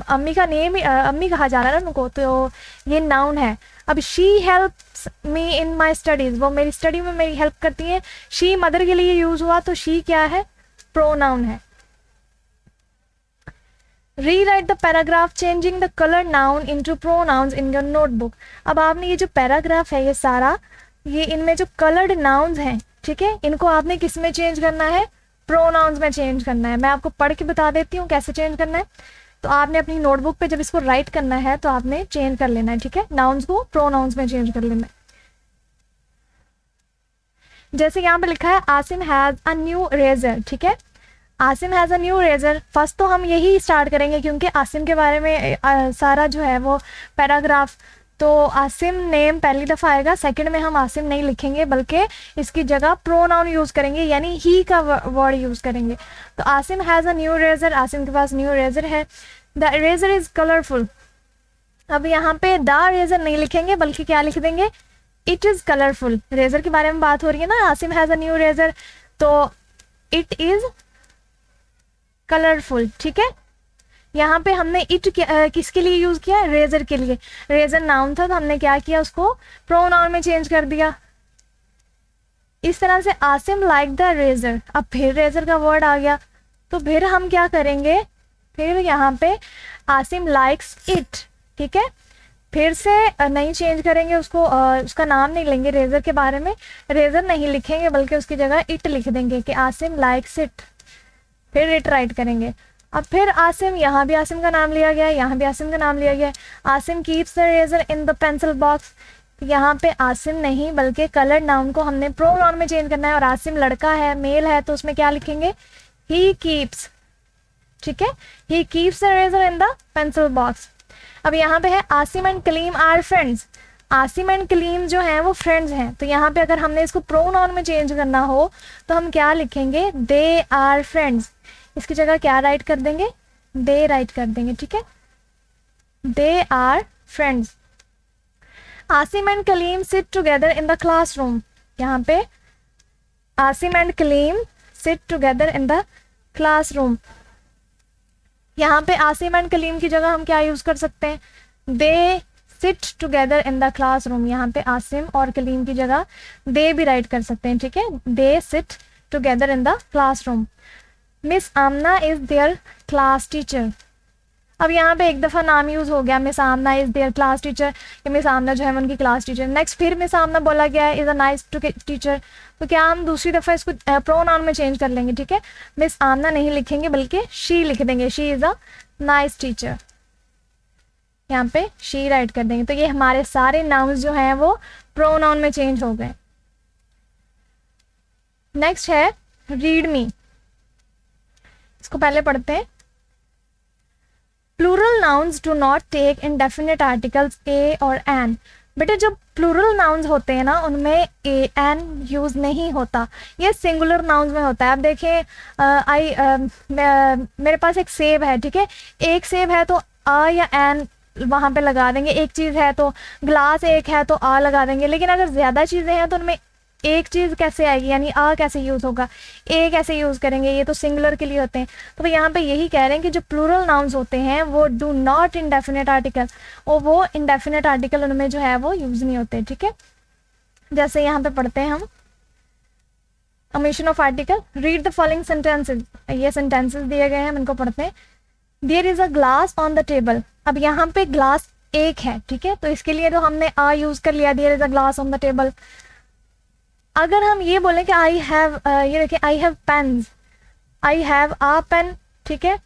अम्मी का नेम, अम्मी कहा जा रहा है ना उनको, तो ये नाउन है। अब she helps me in my studies, वो मेरी स्टडी में मेरी हेल्प करती हैं, शी मदर के लिए यूज़ हुआ तो शी क्या है, प्रोनाउन है। Rewrite the paragraph changing the colour noun into pronouns in your notebook. अब आपने ये जो पैराग्राफ है ये सारा, ये इनमें जो कलर्ड नाउन्स हैं, ठीक है, इनको आपने किस में चेंज करना है, प्रोनाउंस में चेंज करना है। मैं आपको पढ़ के बता देती हूँ कैसे चेंज करना है। तो आपने अपनी नोटबुक पे जब इसको राइट करना है तो आपने चेंज कर लेना है, ठीक है, नाउन्स को प्रोनाउंस में चेंज कर लेना है। जैसे यहाँ पे लिखा है Asim has a new eraser, ठीक है, Asim has a new eraser, first तो हम यही स्टार्ट करेंगे क्योंकि आसिम के बारे में सारा जो है वो पैराग्राफ, तो आसिम नेम पहली दफ़ा आएगा, सेकंड में हम आसिम नहीं लिखेंगे बल्कि इसकी जगह प्रोनाउन यूज़ करेंगे यानी ही का वर्ड यूज़ करेंगे। तो Asim has a new razor, Asim के पास न्यू रेजर है। द रेजर इज़ कलरफुल, अब यहाँ पे द रेजर नहीं लिखेंगे बल्कि क्या लिख देंगे, इट इज़ कलरफुल। रेजर के बारे में बात हो रही है ना, Asim has a new eraser, तो इट इज़ कलरफुल, ठीक है। यहाँ पे हमने इट किसके लिए यूज़ किया, रेजर के लिए, रेजर नाउन था तो हमने क्या किया, उसको प्रोनाउन में चेंज कर दिया। इस तरह से आसिम लाइक द रेजर, अब फिर रेजर का वर्ड आ गया तो फिर हम क्या करेंगे, फिर यहाँ पे आसिम लाइक्स इट, ठीक है, फिर से नहीं चेंज करेंगे उसको, उसका नाम नहीं लेंगे, रेजर के बारे में रेजर नहीं लिखेंगे बल्कि उसकी जगह इट लिख देंगे कि आसिम लाइक्स इट, फिर इट राइट करेंगे। अब फिर आसिम, यहाँ भी आसिम का नाम लिया गया है, यहाँ भी आसिम का नाम लिया गया है। Asim keeps the eraser in the pencil box. यहाँ पे आसिम नहीं बल्कि कलर्ड नाउन को हमने प्रोनाउन में चेंज करना है, और आसिम लड़का है, मेल है, तो उसमें क्या लिखेंगे, ही कीप्स, ठीक है, he keeps the eraser in the pencil box. अब यहाँ पे है Asim and Kaleem are friends. Asim and Kaleem जो हैं वो फ्रेंड्स हैं, तो यहाँ पे अगर हमने इसको प्रोनाउन में चेंज करना हो तो हम क्या लिखेंगे, दे आर फ्रेंड्स। इसकी जगह क्या राइट कर देंगे, दे राइट कर देंगे, ठीक है, they are friends. Asim and Kaleem sit together in the classroom. यहाँ पे Asim and Kaleem sit together in the classroom. यहाँ पे आसिम एंड कलीम की जगह हम क्या यूज कर सकते हैं, दे sit together in the classroom. यहाँ पे आसिम और कलीम की जगह दे भी राइट कर सकते हैं, ठीक है, they sit together in the classroom. Miss Amna is their class teacher. अब यहाँ पे एक दफ़ा नाम यूज़ हो गया, miss Amna is their class teacher, कि मिस आमना जो है उनकी क्लास टीचर। नेक्स्ट फिर मिस आमना बोला गया है इज़ अ नाइस टीचर, तो क्या हम दूसरी दफ़ा इसको प्रोनाउन में चेंज कर लेंगे, ठीक है, मिस आमना नहीं लिखेंगे बल्कि शी लिख देंगे, she is a nice teacher. यहाँ पे शी राइट कर देंगे। तो ये हमारे सारे नाउन्स जो हैं वो प्रोनाउन में चेंज हो गए। नेक्स्ट है रीड मी, इसको पहले पढ़ते हैं। Plural nouns do not take indefinite articles a और एन। बेटे जो प्लूरल नाउन्स होते हैं ना उनमें ए एन यूज़ नहीं होता, ये सिंगुलर नाउन्स में होता है। अब देखें मेरे पास एक सेब है, ठीक है, एक सेब है तो आ या एन वहाँ पे लगा देंगे, एक चीज़ है तो ग्लास एक है तो आ लगा देंगे। लेकिन अगर ज़्यादा चीज़ें हैं तो उनमें एक चीज़ कैसे आएगी, यानी आ कैसे यूज़ होगा, ए कैसे यूज़ करेंगे, ये तो सिंगुलर के लिए होते हैं। तो यहाँ पे यही कह रहे हैं कि जो प्लूरल नाउन्स होते हैं वो डू नॉट इंडेफिनिट आर्टिकल, और वो इंडेफिनिट आर्टिकल उनमें जो है वो यूज़ नहीं होते, ठीक है। जैसे यहाँ पे पढ़ते हैं हम omission of article. Read the following sentences, ये सेंटेंसेज दिए गए हैं, हम इनको पढ़ते हैं। There is a glass on the table. अब यहाँ पे ग्लास एक है, ठीक है, तो इसके लिए तो हमने आ यूज़ कर लिया, there is a glass on the table. अगर हम ये बोलें कि आई हैव, ये देखिए I have pens, I have a pen, ठीक है,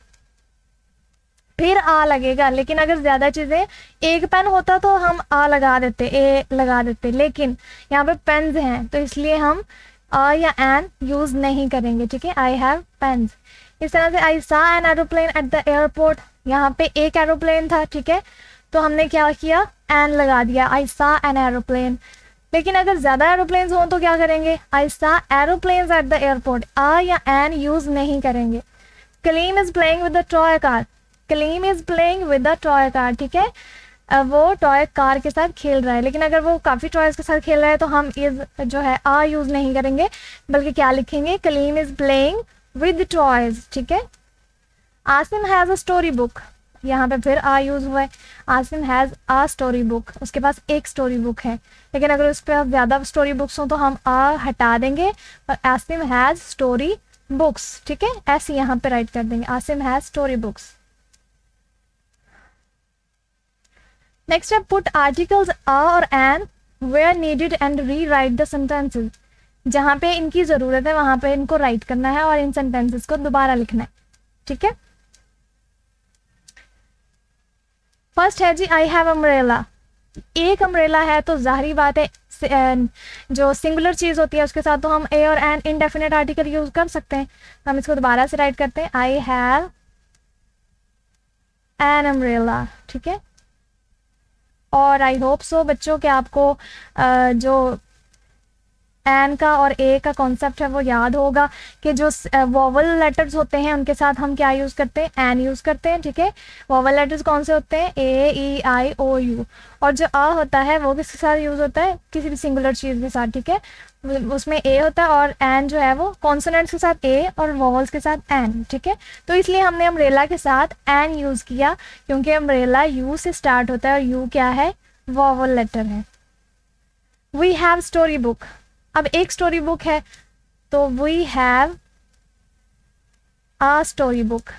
फिर आ लगेगा। लेकिन अगर ज़्यादा चीज़ें, एक पेन होता तो हम आ लगा देते, ए लगा देते, लेकिन यहाँ पे पेन्स हैं तो इसलिए हम आ या एन यूज़ नहीं करेंगे, ठीक है, आई हैव पेन्स। इस तरह से आई सा an aeroplane eight the airport, यहाँ पे एक एरोप्लेन था, ठीक है, तो हमने क्या किया, एन लगा दिया, आई सा एन एरोप्लेन। लेकिन अगर ज़्यादा एरोप्लेन्स हों तो क्या करेंगे, I saw aeroplanes at the airport, a या एन यूज़ नहीं करेंगे। Kaleem is playing with the toy car, Kaleem is playing with the toy car, ठीक है, वो टॉय कार के साथ खेल रहा है। लेकिन अगर वो काफ़ी टॉयज़ के साथ खेल रहा है तो हम इज़ जो है आ यूज़ नहीं करेंगे बल्कि क्या लिखेंगे, Kaleem is playing with toys, ठीक है। Asim has a story book, यहाँ पे फिर आ यूज़ हुआ है, Asim has a story book, उसके पास एक स्टोरी बुक है। लेकिन अगर उस पर ज़्यादा स्टोरी बुक्स हों तो हम आ हटा देंगे और आसिम हैज़ स्टोरी बुक्स, ठीक है, ऐसे यहाँ पे राइट कर देंगे, Asim has story books. Next है पुट आर्टिकल्स आ और N where needed and rewrite the sentences. जहाँ पे इनकी ज़रूरत है वहाँ पे इनको राइट करना है और इन सेंटेंसेस को दोबारा लिखना है, ठीक है। फर्स्ट है जी आई हैव अम्ब्रेला, एक अम्ब्रेला है तो जाहिर बात है जो सिंगुलर चीज़ होती है उसके साथ तो हम ए और एन इनडेफिनेट आर्टिकल यूज़ कर सकते हैं। हम इसको दोबारा से राइट करते हैं, आई हैव एन अम्ब्रेला, ठीक है। और आई होप सो बच्चों कि आपको जो एन का और ए का कॉन्सेप्ट है वो याद होगा कि जो वॉवल लेटर्स होते हैं उनके साथ हम क्या यूज़ करते हैं, एन यूज़ करते हैं, ठीक है। वॉवल लेटर्स कौन से होते हैं, ए ई आई ओ यू, और जो आ होता है वो किसके साथ यूज़ होता है, किसी भी सिंगुलर चीज़ के साथ, ठीक है, उसमें ए होता है, और एन जो है वो कॉन्सोनेंट्स के साथ ए और वॉवल्स के साथ एन, ठीक है। तो इसलिए हमने अम्ब्रेला के साथ एन यूज़ किया क्योंकि अम्ब्रेला यू से स्टार्ट होता है और यू क्या है, वॉवल लेटर है। वी हैव स्टोरी बुक, अब एक स्टोरी बुक है तो we have a story book,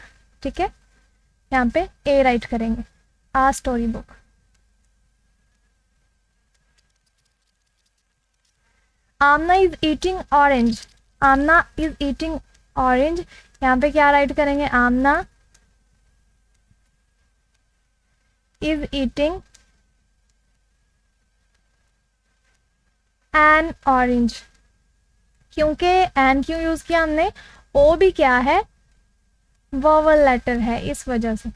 ठीक है, यहाँ पे ए राइट करेंगे, a story book. Amna is eating orange, Amna is eating orange, यहाँ पे क्या राइट करेंगे, Amna is eating an orange. क्योंकि एन क्यों यूज किया हमने, ओ भी क्या है, वोवल लेटर है, इस वजह से।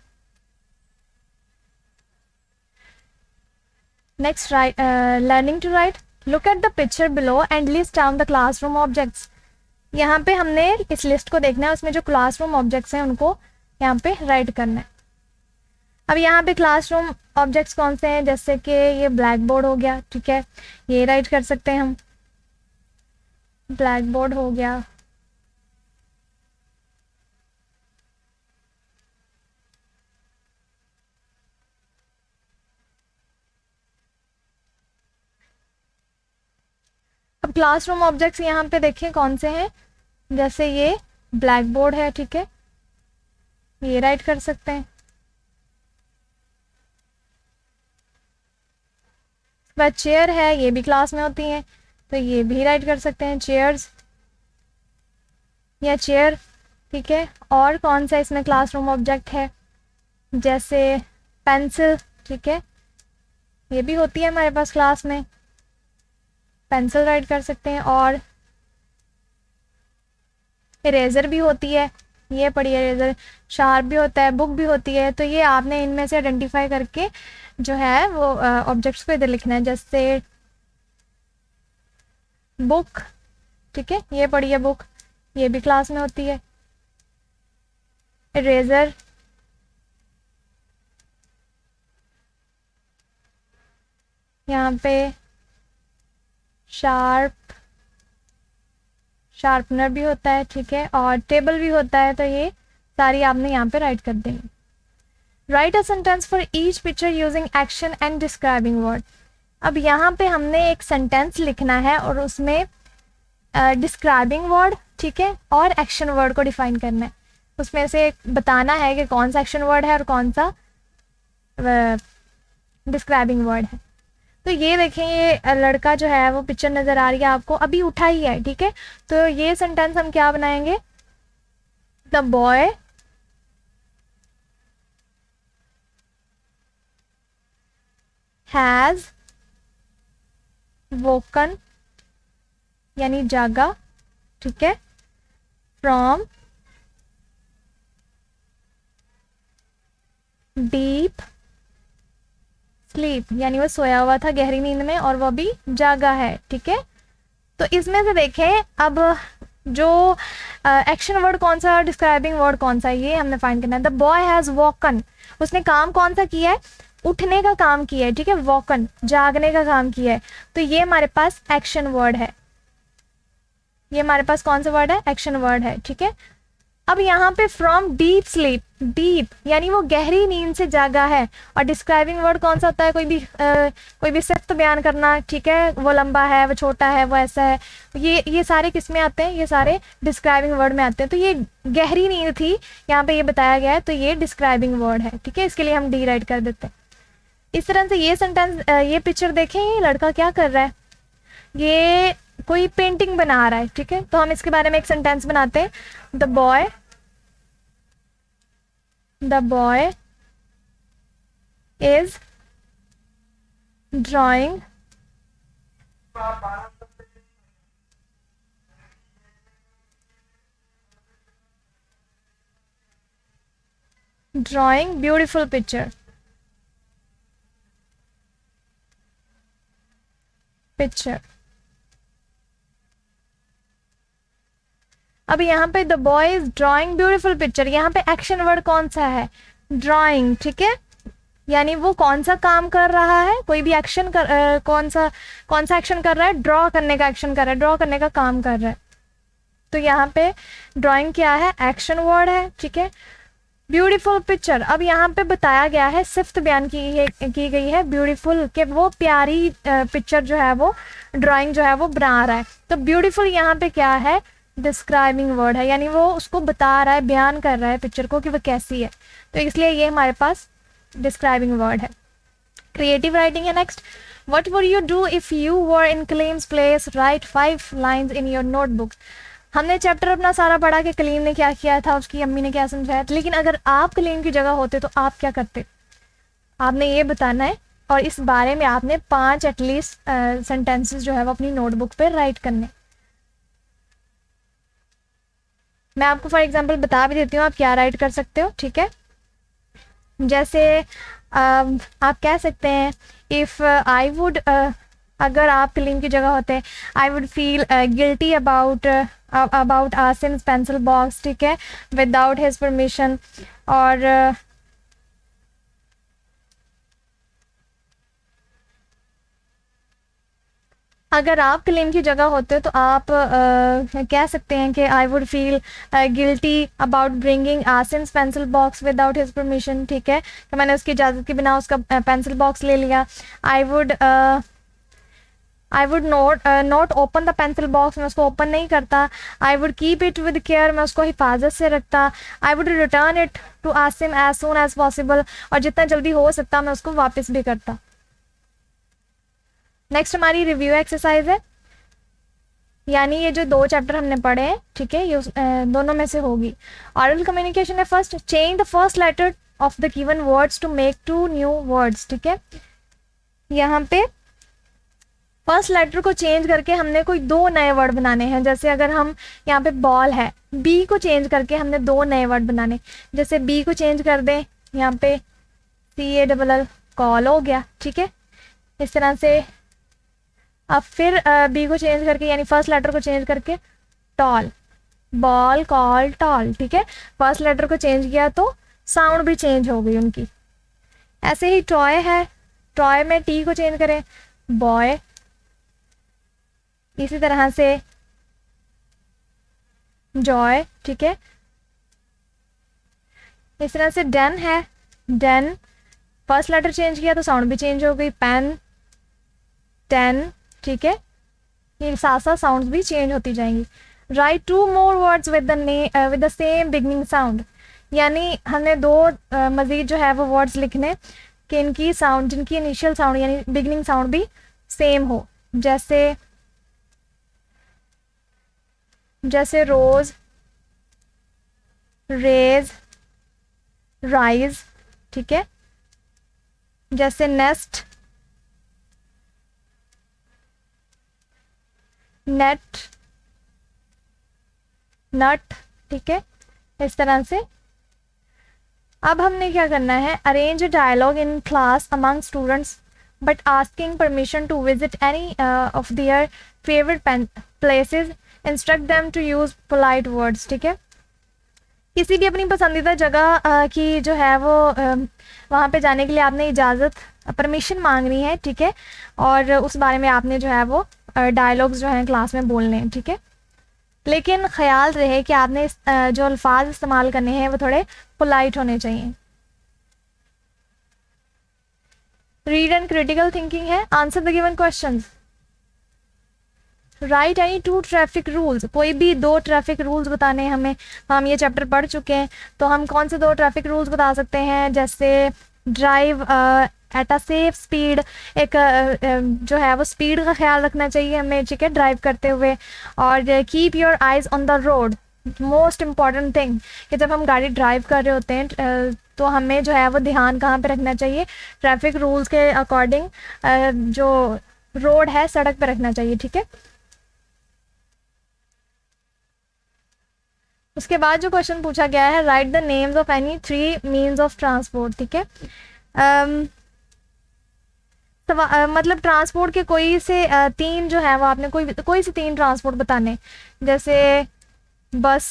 Next, write learning to write. Look at the picture below and list down the classroom objects. यहाँ पे हमने इस लिस्ट को देखना है, उसमें जो क्लासरूम ऑब्जेक्ट्स हैं उनको यहाँ पे राइट करना है। अब यहाँ पे क्लासरूम ऑब्जेक्ट्स कौन से हैं, जैसे कि ये ब्लैक बोर्ड हो गया, ठीक है, ये राइट कर सकते हैं हम, ब्लैक बोर्ड हो गया। अब क्लासरूम ऑब्जेक्ट्स यहाँ पे देखिए कौन से हैं, जैसे ये ब्लैक बोर्ड है, ठीक है, ये राइट कर सकते हैं। बाद चेयर है, ये भी क्लास में होती हैं, तो ये भी राइट कर सकते हैं, चेयर्स या चेयर, ठीक है। और कौन सा इसमें क्लासरूम ऑब्जेक्ट है, जैसे पेंसिल, ठीक है, ये भी होती है हमारे पास क्लास में, पेंसिल राइट कर सकते हैं। और इरेजर भी होती है, ये पढ़िए, इरेजर शार्प भी होता है, बुक भी होती है। तो ये आपने इनमें से आइडेंटिफाई करके जो है वो ऑब्जेक्ट्स को इधर लिखना है, जैसे बुक, ठीक है, ये पढ़िए बुक, ये भी क्लास में होती है। इरेजर, यहाँ पे शार्पनर भी होता है, ठीक है, और टेबल भी होता है। तो ये सारी आपने यहाँ पे राइट कर देंगे। Right a sentence for each picture using action and describing word. अब यहाँ पे हमने एक सेंटेंस लिखना है और उसमें डिस्क्राइबिंग वर्ड, ठीक है, और एक्शन वर्ड को डिफाइन करना है। उसमें से बताना है कि कौन सा एक्शन वर्ड है और कौन सा डिस्क्राइबिंग वर्ड है। तो ये देखें, ये लड़का जो है वो पिक्चर नज़र आ रही है आपको, अभी उठा ही है, ठीक है। तो ये सेंटेंस हम क्या बनाएंगे, द बॉय हैज़ वोकन, यानी जागा, ठीक है, फ्रॉम डीप स्लीप, यानी वो सोया हुआ था गहरी नींद में और वो भी जागा है, ठीक है। तो इसमें से देखें अब जो एक्शन वर्ड कौन सा, डिस्क्राइबिंग वर्ड कौन सा, ये हमने फाइंड करना है। द बॉय हैज़ वॉकन, उसने काम कौन सा किया है, उठने का काम किया है, ठीक है, वॉकन जागने का काम किया है। तो ये हमारे पास एक्शन वर्ड है, ये हमारे पास कौन सा वर्ड है, एक्शन वर्ड है, ठीक है। अब यहाँ पे फ्रॉम डीप स्लीप, डीप यानी वो गहरी नींद से जागा है। और डिस्क्राइबिंग वर्ड कौन सा होता है, कोई भी सिफ्त बयान करना, ठीक है, वो लंबा है, वो छोटा है, वो ऐसा है, ये सारे किस में आते हैं, ये सारे डिस्क्राइबिंग वर्ड में आते हैं। तो ये गहरी नींद थी, यहाँ पे ये बताया गया है, तो ये डिस्क्राइबिंग वर्ड है, ठीक है, इसके लिए हम डी राइट कर देते हैं। इस तरह से ये सेंटेंस, ये पिक्चर देखें, ये लड़का क्या कर रहा है, ये कोई पेंटिंग बना रहा है, ठीक है। तो हम इसके बारे में एक सेंटेंस बनाते हैं, the boy is drawing beautiful picture, अब यहाँ पे the boy is drawing beautiful picture, यहाँ पे एक्शन वर्ड कौन सा है, ड्राइंग, ठीक है, यानी वो कौन सा काम कर रहा है, कोई भी एक्शन कौन सा एक्शन कर रहा है, ड्रॉ करने का एक्शन कर रहा है, ड्रॉ करने का काम कर रहा है। तो यहाँ पे ड्राइंग क्या है, एक्शन वर्ड है, ठीक है। ब्यूटीफुल पिक्चर, अब यहाँ पे बताया गया है, सिफ्त बयान की गई है ब्यूटीफुल के, वो प्यारी पिक्चर जो है वो ड्राइंग जो है वो बना रहा है। तो ब्यूटीफुल यहाँ पे क्या है, डिस्क्राइबिंग वर्ड है, यानी वो उसको बता रहा है, बयान कर रहा है पिक्चर को कि वो कैसी है, तो इसलिए ये हमारे पास डिस्क्राइबिंग वर्ड है। क्रिएटिव राइटिंग है next. What would you do if you were in Kaleem's place, write 5 lines in your notebook. हमने चैप्टर अपना सारा पढ़ा कि कलीम ने क्या किया था, उसकी अम्मी ने क्या समझाया था, लेकिन अगर आप कलीम की जगह होते तो आप क्या करते। आपने ये बताना है और इस बारे में आपने 5 एटलीस्ट सेंटेंसेस जो है वो अपनी नोटबुक पे राइट करने। मैं आपको फॉर एग्जांपल बता भी देती हूँ आप क्या राइट कर सकते हो, ठीक है। जैसे आप कह सकते हैं इफ़ आई वुड, अगर आप कलीम की जगह होते, I would feel guilty about Asim's pencil box, ठीक है, विदाउट हिज परमिशन। और अगर आप कलीम की जगह होते तो आप कह सकते हैं कि I would feel guilty about bringing Asim's pencil box without his permission, ठीक है, तो मैंने उसकी इजाज़त के बिना उसका पेंसिल बॉक्स ले लिया। I would not open the pencil box, मैं उसको ओपन नहीं करता। I would keep it with care, मैं उसको हिफाजत से रखता। I would return it to Asim as soon as possible, और जितना जल्दी हो सकता मैं उसको वापस भी करता। नेक्स्ट हमारी रिव्यू एक्सरसाइज है, यानी ये जो 2 चैप्टर हमने पढ़े हैं, ठीक है, ये दोनों में से होगी। ऑरल कम्युनिकेशन है first, change the first letter of the given words to make 2 new words, ठीक है। यहाँ पे फर्स्ट लेटर को चेंज करके हमने कोई 2 नए वर्ड बनाने हैं। जैसे अगर हम यहाँ पे बॉल है, बी को चेंज करके हमने 2 नए वर्ड बनाने। जैसे बी को चेंज कर दें यहाँ पे CALL, कॉल हो गया, ठीक है। इस तरह से अब फिर बी को चेंज करके, यानी फर्स्ट लेटर को चेंज करके टॉल, बॉल कॉल टॉल, ठीक है। फर्स्ट लेटर को चेंज किया तो साउंड भी चेंज हो गई उनकी। ऐसे ही टॉय है, टॉय में टी को चेंज करें बॉय, इसी तरह से जॉय, ठीक है। इस तरह से डन है, डन, फर्स्ट लेटर चेंज किया तो साउंड भी चेंज हो गई, पेन, टेन, ठीक है। ये साथ साथ साउंड्स भी चेंज होती जाएंगी। Right 2 more words with the same beginning sound, यानी हमने 2 मज़ीद जो है वो वर्ड्स लिखने कि इनकी साउंड, जिनकी इनिशियल साउंड यानी बिगनिंग साउंड भी सेम हो। जैसे रोज, रेज, राइज, ठीक है। जैसे नेस्ट, नेट, नट, ठीक है। इस तरह से अब हमने क्या करना है, arrange a dialogue in class among students but asking permission to visit any of their favourite places, instruct them to use polite words, ठीक है। किसी भी अपनी पसंदीदा जगह की जो है वो वहाँ पे जाने के लिए आपने इजाज़त, परमिशन मांगनी है, ठीक है, और उस बारे में आपने जो है वो डायलॉग्स जो हैं क्लास में बोलने हैं, ठीक है। लेकिन ख्याल रहे कि आपने जो अल्फाज इस्तेमाल करने हैं वो थोड़े पोलाइट होने चाहिए। रीड एंड क्रिटिकल थिंकिंग है, answer the given questions, right any 2 traffic rules, कोई भी 2 ट्रैफिक रूल्स बताने हैं हमें। हम ये चैप्टर पढ़ चुके हैं तो हम कौन से 2 ट्रैफिक रूल्स बता सकते हैं। जैसे drive at a safe speed, एक जो है वो स्पीड का ख्याल रखना चाहिए हमें, ठीक है, ड्राइव करते हुए। और keep your eyes on the road, most important thing कि जब हम गाड़ी ड्राइव कर रहे होते हैं तो हमें जो है वो ध्यान कहाँ पे रखना चाहिए, ट्रैफिक रूल्स के अकॉर्डिंग जो रोड है सड़क पे रखना चाहिए, ठीक है। उसके बाद जो क्वेश्चन पूछा गया है, right the names of any 3 means of transport, ठीक है। मतलब ट्रांसपोर्ट के कोई से 3 जो है वो आपने कोई से 3 ट्रांसपोर्ट बताने, जैसे बस,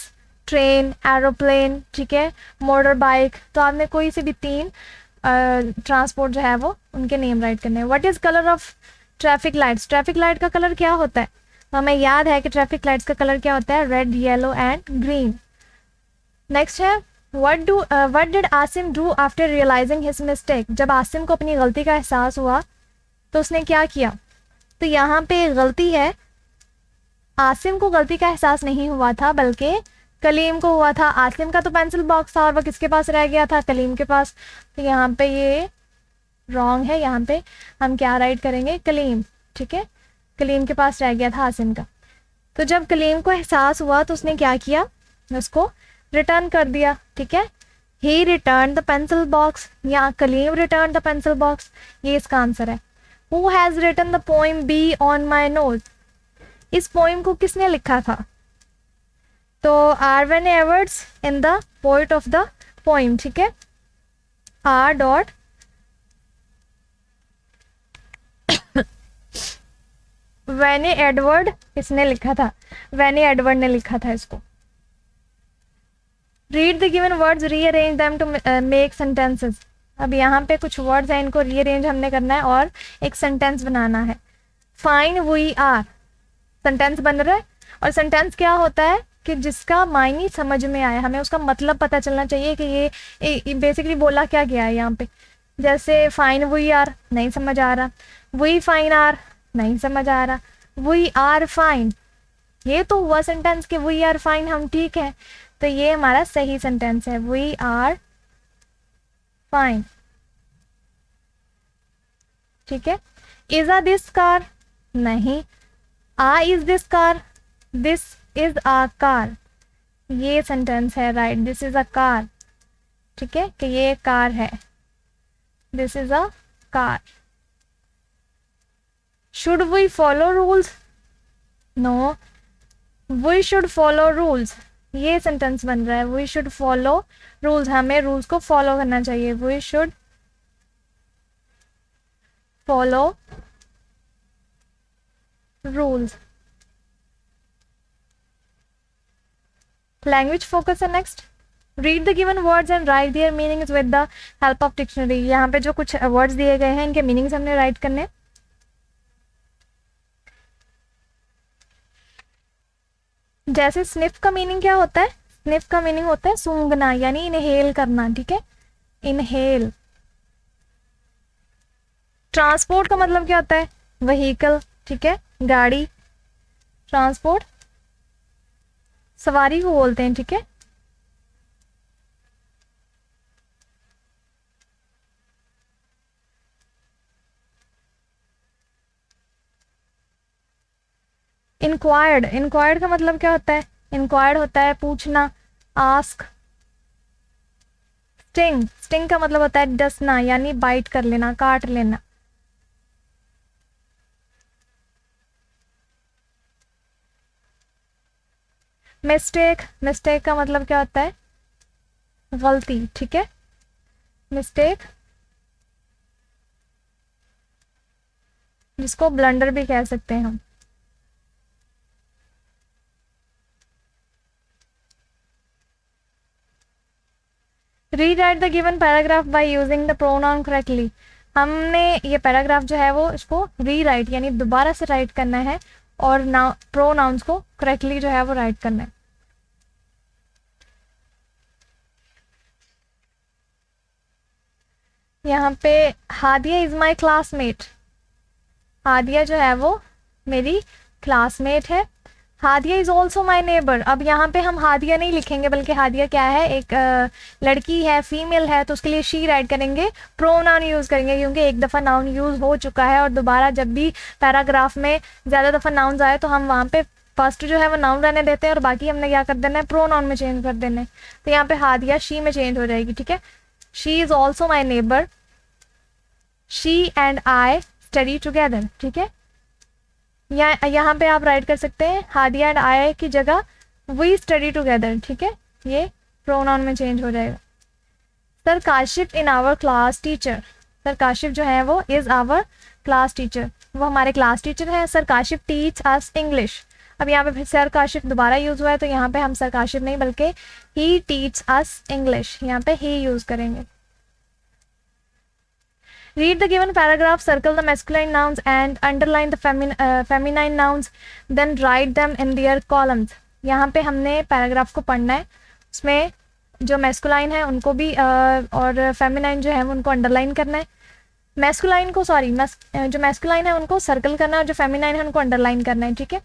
ट्रेन, एरोप्लेन, ठीक है, मोटर बाइक, तो आपने कोई से भी 3 ट्रांसपोर्ट जो है वो उनके नेम राइट करने हैं। What is colour of traffic lights, traffic light का कलर क्या होता है, हमें याद है कि ट्रैफिक लाइट्स का कलर क्या होता है, red, yellow and green. Next है what did Asim do after realising his mistake, जब आसिम को अपनी गलती का एहसास हुआ तो उसने क्या किया। तो यहाँ पे गलती है, आसिम को गलती का एहसास नहीं हुआ था बल्कि कलीम को हुआ था। आसिम का तो पेंसिल बॉक्स था और वह किसके पास रह गया था, कलीम के पास। तो यहाँ पे ये रॉन्ग है, यहाँ पे हम क्या राइट करेंगे, कलीम, ठीक है, कलीम के पास रह गया था आसिम का। तो जब कलीम को एहसास हुआ तो उसने क्या किया, उसको रिटर्न कर दिया, ठीक है। He return the pencil box या Kaleem return the pencil box, ये इसका आंसर है। Who has written the poem bee on my nose, इस पोइम को किसने लिखा था? तो Arwen Everts in the poet of the poem, ठीक है, आर डॉट वेनी एडवर्ड इसने लिखा था, वेनी एडवर्ड ने लिखा था इसको। Read the given words, rearrange them to make sentences. अब यहाँ पे कुछ वर्ड्स हैं, इनको रीअरेंज हमने करना है और एक सेंटेंस बनाना है। फाइन वी आर, सेंटेंस बन रहा है। और सेंटेंस क्या होता है कि जिसका मायने समझ में आए, हमें उसका मतलब पता चलना चाहिए कि ये बेसिकली बोला क्या गया है यहाँ पे। जैसे फाइन वी आर नहीं समझ आ रहा, वी फाइन आर नहीं समझ आ रहा, वी आर फाइन, ये तो हुआ सेंटेंस कि वी आर फाइन, हम ठीक है, तो ये हमारा सही सेंटेंस है, वी आर फाइन, ठीक है। इज अ दिस कार, नहीं। A is this car, this is a car, ये सेंटेंस है, right, this is a car, ठीक है, कि ये कार है, this is a car. Should we follow rules, no, we should follow rules, ये sentence बन रहा है, वी शुड फॉलो रूल्स, हमें रूल्स को फॉलो करना चाहिए, we should follow rules. Language focus है next. Read the given words and write their meanings with the help of dictionary. यहाँ पे जो कुछ वर्ड्स दिए गए हैं इनके मीनिंग्स हमने राइट करने। जैसे स्निफ का मीनिंग क्या होता है? स्निफ का मीनिंग होता है सूंघना, यानी इनहेल करना, ठीक है, इनहेल। ट्रांसपोर्ट का मतलब क्या होता है? व्हीकल, ठीक है, गाड़ी, ट्रांसपोर्ट सवारी को बोलते हैं, ठीक है। इंक्वायर्ड, इंक्वायर्ड का मतलब क्या होता है? इंक्वायर्ड होता है पूछना, आस्क। स्टिंग, स्टिंग का मतलब होता है डसना, यानी बाइट कर लेना, काट लेना। मिस्टेक, मिस्टेक का मतलब क्या होता है? गलती, ठीक है, मिस्टेक, जिसको ब्लंडर भी कह सकते हैं हम। Rewrite the given paragraph by using the pronoun correctly. हमने ये पैराग्राफ जो है वो इसको रीराइट यानी दोबारा से राइट करना है और प्रोनाउंस को करेक्टली जो है वो राइट करना है। यहाँ पे Hadiya is my classmate, Hadiya जो है वो मेरी क्लासमेट है। Hadiya is also my neighbour. अब यहाँ पे हम हादिया नहीं लिखेंगे, बल्कि हादिया क्या है, एक लड़की है, फीमेल है, तो उसके लिए शी राइट करेंगे, प्रोनाउन यूज़ करेंगे, क्योंकि एक दफ़ा नाउन यूज़ हो चुका है और दोबारा जब भी पैराग्राफ में ज़्यादा दफ़ा नाउन्स आए तो हम वहाँ पे फर्स्ट जो है वो नाउन रहने देते हैं और बाकी हमने क्या कर देना है, प्रोनाउन में चेंज कर देना है। तो यहाँ पे हादिया शी में चेंज हो जाएगी, ठीक है। She is also my neighbour, she and I study together, ठीक है। यहाँ पे आप राइट कर सकते हैं हादिया एंड आई की जगह वी स्टडी टुगेदर, ठीक है, ये प्रोनाउन में चेंज हो जाएगा। Sir Kashif in our class teacher, sir Kashif जो है वो इज़ आवर क्लास टीचर, वो हमारे क्लास टीचर हैं। Sir Kashif teach us English. अब यहाँ पे फिर सर काशिफ दोबारा यूज़ हुआ है, तो यहाँ पे हम सर काशिफ नहीं बल्कि ही टीच अस इंग्लिश, यहाँ पे ही यूज़ करेंगे। Read the given paragraph, circle the masculine nouns and underline the feminine nouns, then write them in their columns. यहाँ पे हमने पैराग्राफ को पढ़ना है, उसमें जो मैस्कुलाइन है उनको भी और फेमिनाइन जो है उनको अंडरलाइन करना है। मैस्कुलाइन को जो मैस्कुलाइन है उनको सर्कल करना है और जो फेमिनाइन है उनको अंडरलाइन करना है, ठीक है।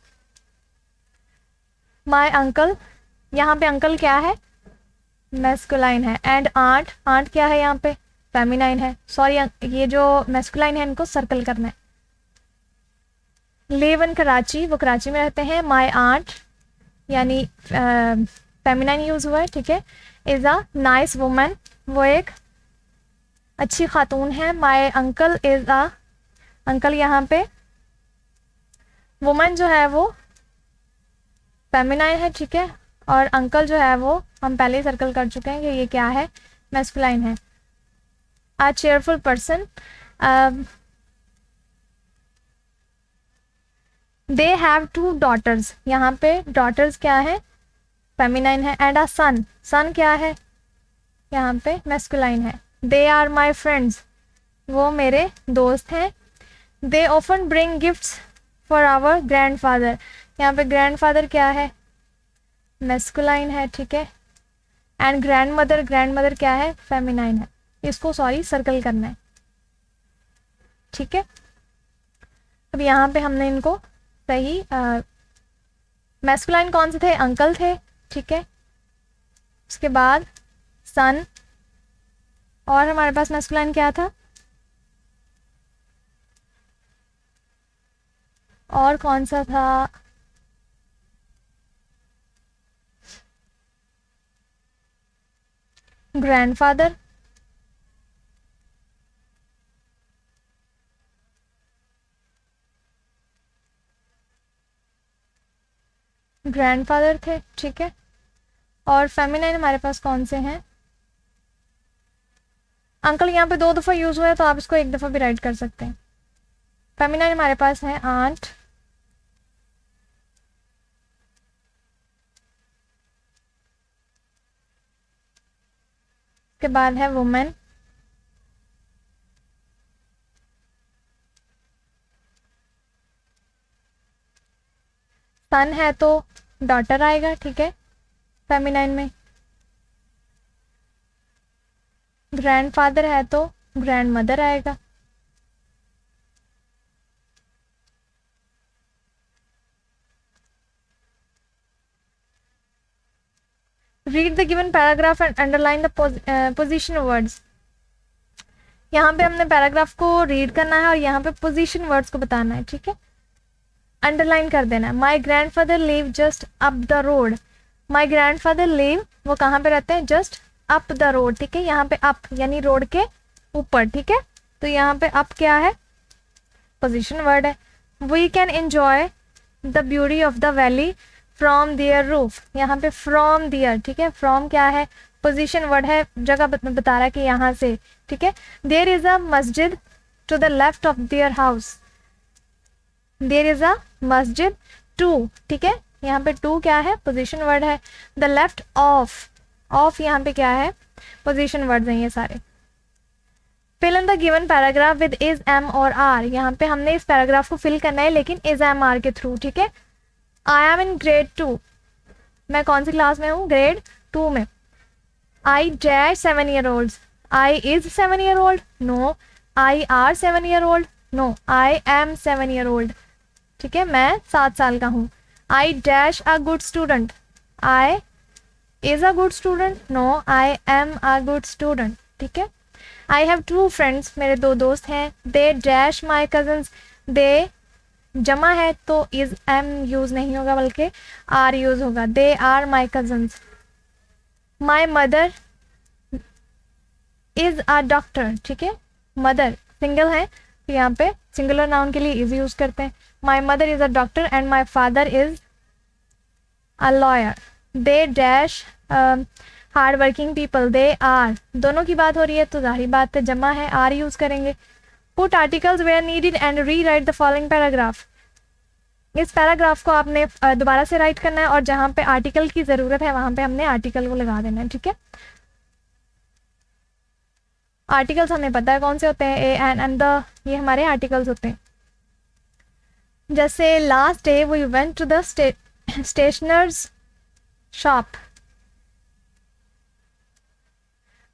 माय अंकल, यहाँ पे अंकल क्या है, मैस्कुलाइन है, एंड आंट, आंट क्या है यहाँ पे, फेमिनाइन है। सॉरी, ये जो मैस्कुलाइन है इनको सर्कल करना है। लिव इन कराची, वो कराची में रहते हैं। माय आंट यानी फेमिनाइन यूज हुआ है, ठीक है। इज़ अ नाइस वुमन, वो एक अच्छी खातून है। My uncle is a, uncle यहाँ पे वुमन जो है वो फेमिनाइन है, ठीक है, और अंकल जो है वो हम पहले ही सर्कल कर चुके हैं कि ये क्या है, मैस्कुलाइन है। A cheerful person, they have 2 daughters, यहाँ पे डॉटर्स क्या है, फेमिनाइन है। एंड अ सन, सन क्या है, यहाँ पे मैस्कुलाइन है। दे आर माई फ्रेंड्स, वो मेरे दोस्त हैं। They often bring gifts for our grandfather, यहाँ पे ग्रैंड फादर क्या है, मैस्कुलाइन है, ठीक है। And grand mother, grand mother क्या है, फेमिनाइन है। इसको सॉरी सर्कल करना है, ठीक है। अब यहाँ पे हमने इनको सही मैस्कुलाइन कौन से थे, अंकल थे, ठीक है। उसके बाद सन, और हमारे पास मैस्कुलाइन क्या था, और कौन सा था, ग्रैंडफादर, ग्रैंडफादर थे, ठीक है। और फेमिनाइन हमारे पास कौन से हैं, अंकल यहाँ पे 2 दफ़ा यूज़ हुआ है तो आप इसको 1 दफ़ा भी राइट कर सकते हैं। फेमिनाइन हमारे पास है आंट, के बाद है वुमेन, सन है तो डॉटर आएगा, ठीक है, फेमिनाइन में। ग्रैंडफादर है तो ग्रैंड मदर आएगा। Read the given paragraph and underline the position words, यहाँ पे हमने पैराग्राफ को रीड करना है और यहाँ पे पोजीशन वर्ड्स को बताना है, ठीक है, अंडरलाइन कर देना है। माई grandfather live just up the road, my grandfather live, वो कहाँ पे रहते हैं, जस्ट अप द रोड, ठीक है। यहाँ पे अप यानी रोड के ऊपर, ठीक है, तो यहाँ पे अप क्या है, पोजीशन वर्ड है। We can enjoy the beauty of the valley from their roof, यहाँ पे फ्रॉम दियर, ठीक है, फ्रॉम क्या है, पोजीशन वर्ड है, जगह बता रहा है कि यहाँ से, ठीक है। देयर इज अ मस्जिद to the left of their house, there is a मस्जिद टू, ठीक है, यहाँ पे टू क्या है, पोजीशन वर्ड है। द लेफ्ट ऑफ, ऑफ यहाँ पे क्या है, पोजीशन वर्ड्स हैं ये सारे। Fill in the given paragraph with is am और आर, यहाँ पे हमने इस पैराग्राफ को फिल करना है लेकिन इज एम आर के थ्रू, ठीक है। आई एम इन ग्रेड 2, मैं कौन सी क्लास में हूँ, ग्रेड 2 में। I dash 7 year old, I is 7 year old, no. I are 7 year old, no. I am 7 year old, ठीक है, मैं 7 साल का हूँ। I dash a good student, I is a good student, no. I am a good student, ठीक है। I have 2 friends, मेरे 2 दोस्त हैं। दे डैश माई कजन्स, दे जमा है तो इज एम यूज नहीं होगा बल्कि आर यूज होगा। They are my cousins. My mother is a doctor, ठीक है, मदर सिंगल है तो यहाँ पे सिंगुलर नाउन के लिए इज यूज करते हैं। My mother is a doctor and my father is a lawyer. They dash hard working people, they are, दोनों की बात हो रही है तो जाहिर बात है जमा है, आर यूज करेंगे। Put articles where needed and rewrite the following paragraph, इस पैराग्राफ को आपने दोबारा से राइट करना है और जहाँ पे आर्टिकल की ज़रूरत है वहाँ पे हमने आर्टिकल को लगा देना है, ठीक है। आर्टिकल्स हमें पता है कौन से होते हैं, ए एंड द, ये हमारे आर्टिकल्स होते हैं। जैसे last day we went to the stationers shop,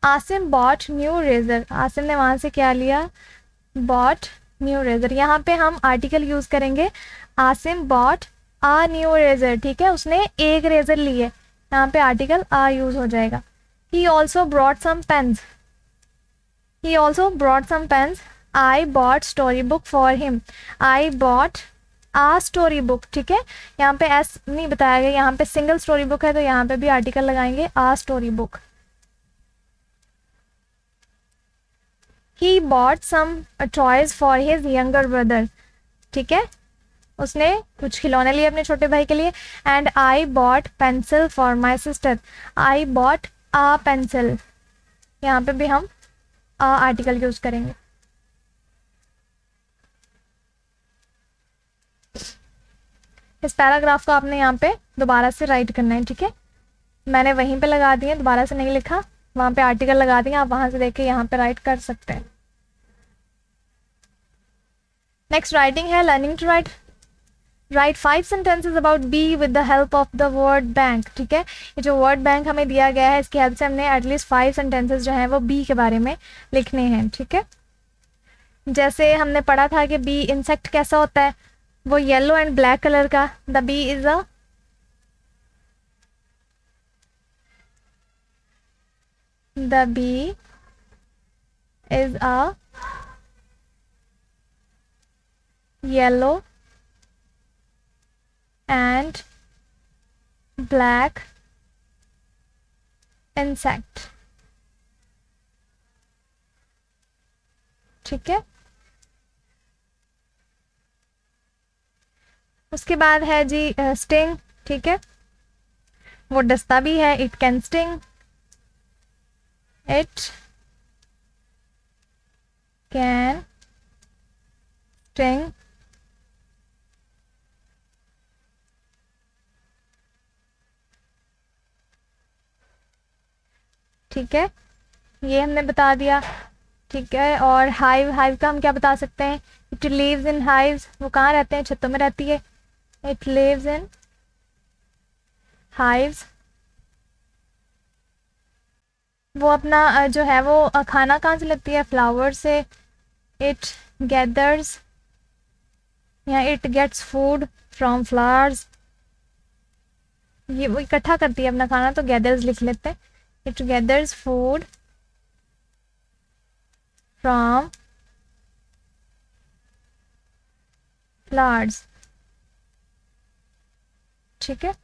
Asim bought new razor, Asim ने वहाँ से क्या लिया, बॉट न्यू रेजर। यहाँ पे हम आर्टिकल यूज करेंगे, आसिम बॉट आ न्यू रेजर, ठीक है, उसने एक रेजर ली है, यहाँ पे आर्टिकल आ यूज हो जाएगा। He also brought some pens, he also brought some pens. I bought story book for him, I bought a story book, ठीक है, यहाँ पे एस नहीं बताया गया, यहाँ पे सिंगल स्टोरी बुक है तो यहाँ पे भी आर्टिकल लगाएंगे a story book. He bought some toys for his younger brother, ठीक है, उसने कुछ खिलौने लिए अपने छोटे भाई के लिए। And I bought pencil for my sister, I bought a pencil, यहाँ पे भी हम अ आर्टिकल यूज करेंगे। इस पैराग्राफ को आपने यहाँ पे दोबारा से राइट करना है, ठीक है, मैंने वहीं पे लगा दिए, दोबारा से नहीं लिखा, वहाँ पे आर्टिकल लगा दिए, आप वहाँ से देख के यहाँ पे राइट कर सकते हैं। नेक्स्ट राइटिंग है learning to write. Write 5 sentences about bee with the help of the word bank, ठीक है, ये जो वर्ड बैंक हमें दिया गया है इसकी हेल्प से हमने एटलीस्ट 5 सेंटेंसेस जो हैं वो बी के बारे में लिखने हैं, ठीक है। जैसे हमने पढ़ा था कि बी इंसेक्ट कैसा होता है, वो येलो एंड ब्लैक कलर का, the bee is a the bee is a yellow and black insect, ठीक है। उसके बाद है जी स्टिंग, ठीक है, वो डसता भी है, it can sting, it can sting, ठीक है, ये हमने बता दिया, ठीक है। और हाइव, हाइव का हम क्या बता सकते हैं, इट लिव्स इन हाइव्स, वो कहाँ रहते हैं, छतों में रहती है, इट लिव्स इन हाइव्स, वो अपना जो है वो खाना कहाँ से लेती है, फ्लावर से, इट गैदर्स या it gets food from flowers, ये वो इकट्ठा करती है अपना खाना, तो गैदर्स लिख लेते हैं, it gathers food from flowers, ठीक है।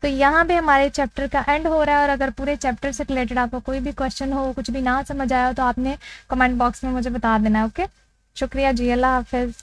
तो यहाँ पे हमारे चैप्टर का एंड हो रहा है, और अगर पूरे चैप्टर से रिलेटेड आपको कोई भी क्वेश्चन हो, कुछ भी ना समझ आया हो, तो आपने कमेंट बॉक्स में मुझे बता देना है, ओके। शुक्रिया जी, अल्लाह हाफिज़।